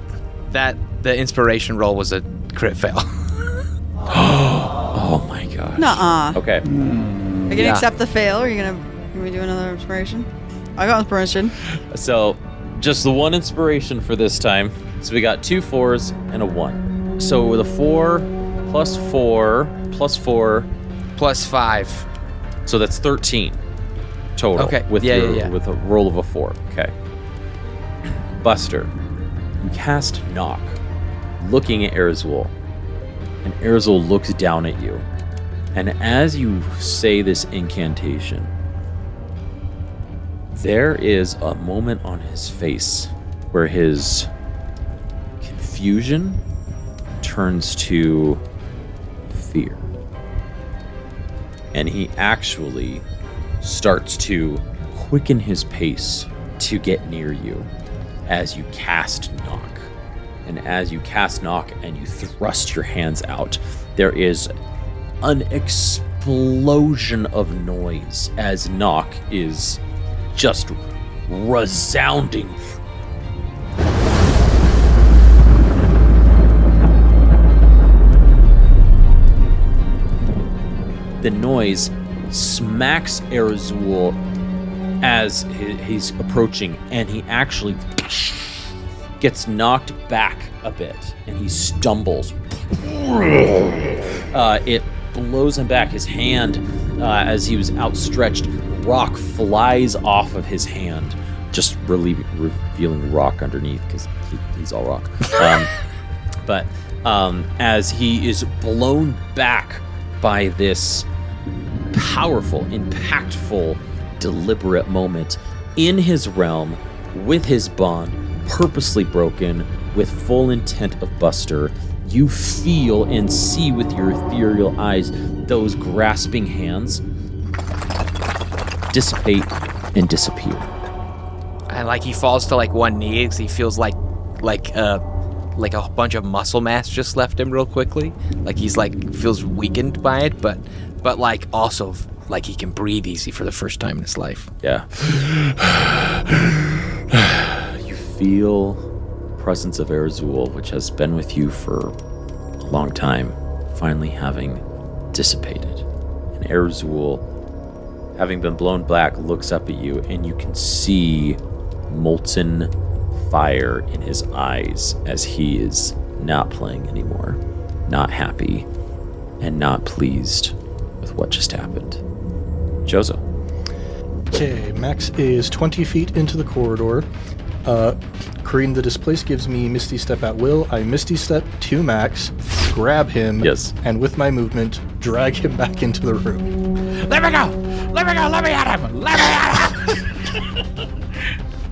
The inspiration roll was a crit fail. Oh my gosh. Nuh-uh. Okay. Are you gonna Yeah. accept the fail, or are you gonna do another inspiration? I got inspiration. So, just the one inspiration for this time. So we got 2 4s and a 1. So with a 4 plus 4 plus 4, Plus 5. so that's 13 total. Okay. With Yeah. with a roll of a 4. Okay. Buster, you cast knock, looking at Erzul, and Erzul looks down at you. And as you say this incantation, there is a moment on his face where his confusion turns to fear. And he actually starts to quicken his pace to get near you as you cast knock. And as you cast knock and you thrust your hands out, there is an explosion of noise as knock is just resounding. The noise smacks Erzul as he's approaching, and he actually gets knocked back a bit, and he stumbles. It blows him back. His hand, as he was outstretched, rock flies off of his hand, just revealing rock underneath because he's all rock. But as he is blown back by this powerful, impactful, deliberate moment in his realm, with his bond purposely broken, with full intent of Buster, you feel and see with your ethereal eyes those grasping hands dissipate and disappear. And like he falls to like one knee because he feels like a bunch of muscle mass just left him real quickly. Like he's like feels weakened by it, but like also like he can breathe easy for the first time in his life. Yeah. You feel the presence of Erzul, which has been with you for a long time, finally having dissipated. And Erzul, having been blown back, looks up at you, and you can see molten fire in his eyes as he is not playing anymore, not happy, and not pleased with what just happened. Chozo. Okay, Max is 20 feet into the corridor. Kareen the Displaced gives me Misty Step at will. I Misty Step to Max, grab him, Yes. and with my movement, drag him back into the room. Let me go! Let me go! Let me at him! Let me at him!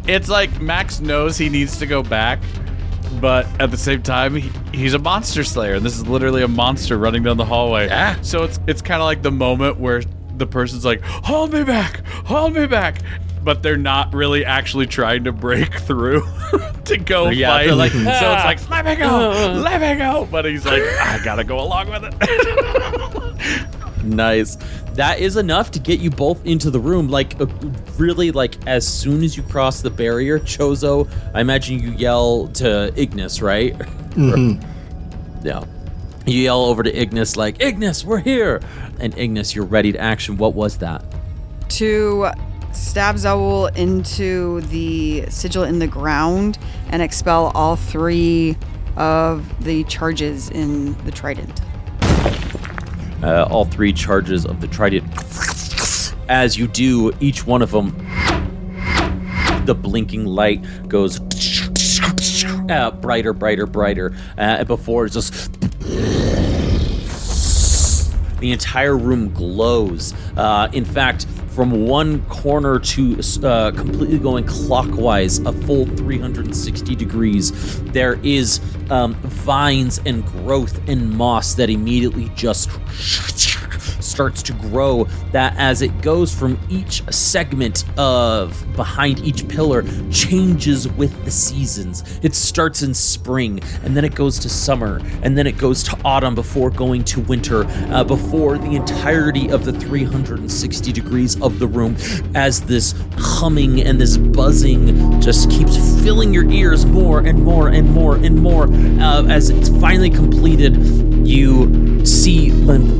It's like Max knows he needs to go back, but at the same time, he's a monster slayer, and this is literally a monster running down the hallway. Yeah. So it's kind of like the moment where the person's like, hold me back! Hold me back! But they're not really actually trying to break through to go fight. they're like, So it's "Ah." like, let me go! Let me go! But he's like, I gotta go along with it. Nice. That is enough to get you both into the room. Like, really, like, as soon as you cross the barrier, Chozo, I imagine you yell to Ignis, right? Mm-hmm. Yeah. You yell over to Ignis, like, Ignis, we're here! And Ignis, you're ready to action. What was that? To stab Zaul into the sigil in the ground and expel all 3 of the charges in the trident. All 3 charges of the trident. As you do, each one of them, the blinking light goes brighter, brighter, brighter. Before it's just... The entire room glows. In fact, from one corner to completely going clockwise, a full 360 degrees, there is vines and growth and moss that immediately just starts to grow, that as it goes from each segment of behind each pillar changes with the seasons. It starts in spring, and then it goes to summer, and then it goes to autumn before going to winter, before the entirety of the 360 degrees of the room, as this humming and this buzzing just keeps filling your ears more and more and more and more. As it's finally completed, you see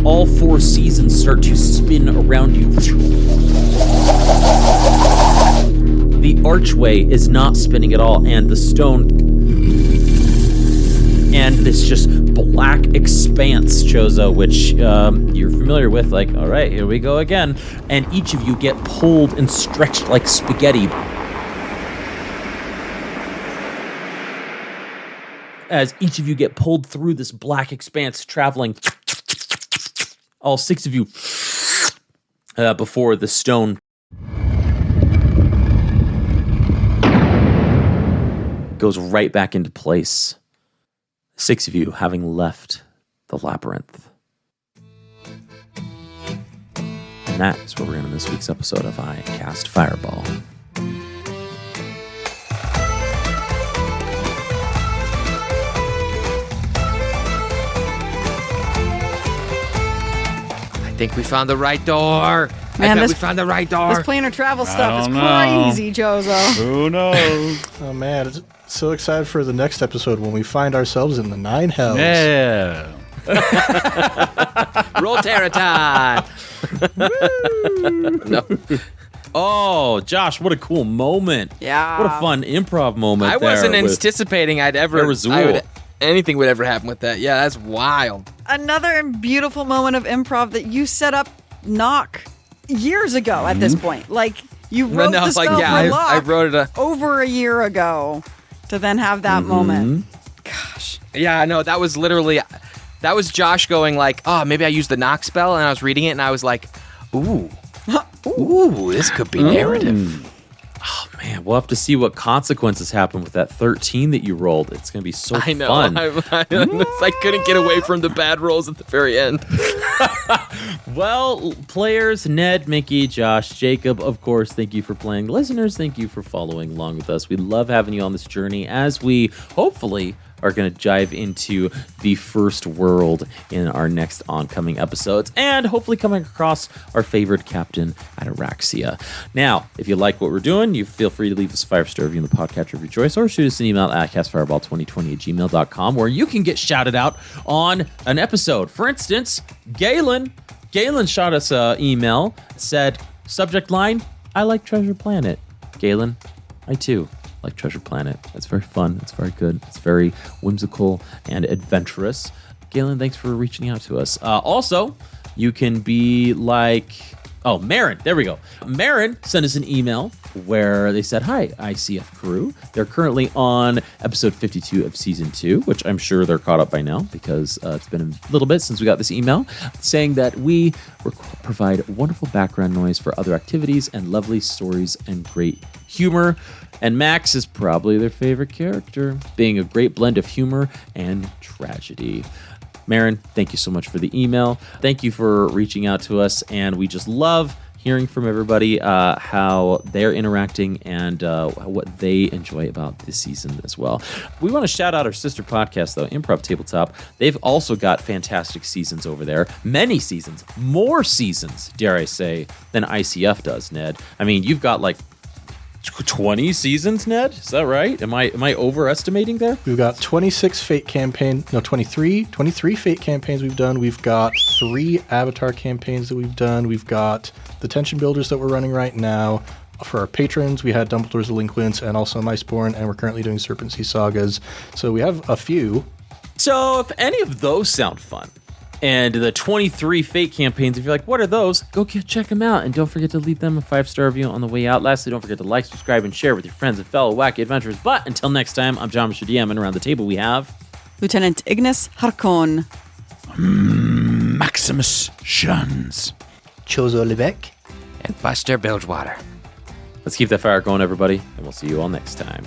all 4 seasons start to spin around you. The archway is not spinning at all, and the stone and this just black expanse, Chozo, which you're familiar with, like, all right, here we go again. And each of you get pulled and stretched like spaghetti. As each of you get pulled through this black expanse, traveling, all 6 of you, before the stone goes right back into place. 6 of you having left the labyrinth. And that is where we're going to end this week's episode of I Cast Fireball. I think we found the right door. Man, I bet we found the right door. This planar travel stuff is don't know. crazy, Chozo. Who knows? Oh man, I'm so excited for the next episode when we find ourselves in the 9 hells. Yeah. Roll Terratine. No. Oh, Josh, what a cool moment. Yeah. What a fun improv moment I wasn't there with anticipating Arizul. anything would ever happen with that. Yeah, that's wild. Another beautiful moment of improv that you set up Knock years ago at this point. Like, you wrote the spell for Lock I wrote it. over a year ago to then have that moment. Gosh. Yeah, no, that was literally, that was Josh going like, oh, maybe I used the knock spell, and I was reading it, and I was like, ooh, this could be narrative. Oh, man, we'll have to see what consequences happen with that 13 that you rolled. It's going to be so I know. fun. I couldn't get away from the bad rolls at the very end. Well, players, Ned, Mickey, Josh, Jacob, of course, thank you for playing. Listeners, thank you for following along with us. We love having you on this journey as we hopefully are going to dive into the first world in our next oncoming episodes, and hopefully coming across our favorite captain at Araxia. Now, if you like what we're doing, you feel free to leave us a 5-star review in the podcatcher of your choice, or shoot us an email at castfireball2020@gmail.com, where you can get shouted out on an episode. For instance, Galen shot us an email, said, subject line, I like Treasure Planet. Galen, I too like Treasure Planet. It's very fun. It's very good. It's very whimsical and adventurous. Galen, thanks for reaching out to us. Also, you can be like... Oh, Marin. There we go. Marin sent us an email where they said, hi, ICF crew. They're currently on episode 52 of season 2, which I'm sure they're caught up by now because it's been a little bit since we got this email, saying that we provide wonderful background noise for other activities and lovely stories and great humor. And Max is probably their favorite character, being a great blend of humor and tragedy. Marin, thank you so much for the email. Thank you for reaching out to us, and we just love hearing from everybody how they're interacting and what they enjoy about this season as well. We want to shout out our sister podcast, though, Improv Tabletop. They've also got fantastic seasons over there. Many seasons, more seasons, dare I say, than ICF does, Ned. I mean, you've got like 20 seasons, Ned? Is that right? Am I overestimating there? We've got 26 Fate campaign, no, 23 Fate campaigns we've done. We've got 3 Avatar campaigns that we've done. We've got the Tension Builders that we're running right now. For our patrons, we had Dumbledore's Delinquents and also Miceborn, and we're currently doing Serpent Sea Sagas. So we have a few. So if any of those sound fun, and the 23 Fate campaigns, if you're like, what are those? Go check them out. And don't forget to leave them a 5-star review on the way out. Lastly, don't forget to like, subscribe, and share with your friends and fellow wacky adventurers. But until next time, I'm John Mr. DM, and around the table we have... Lieutenant Ignis Harkon. Maximus Shuns. Chozo Levesque. And Buster Bilgewater. Let's keep that fire going, everybody, and we'll see you all next time.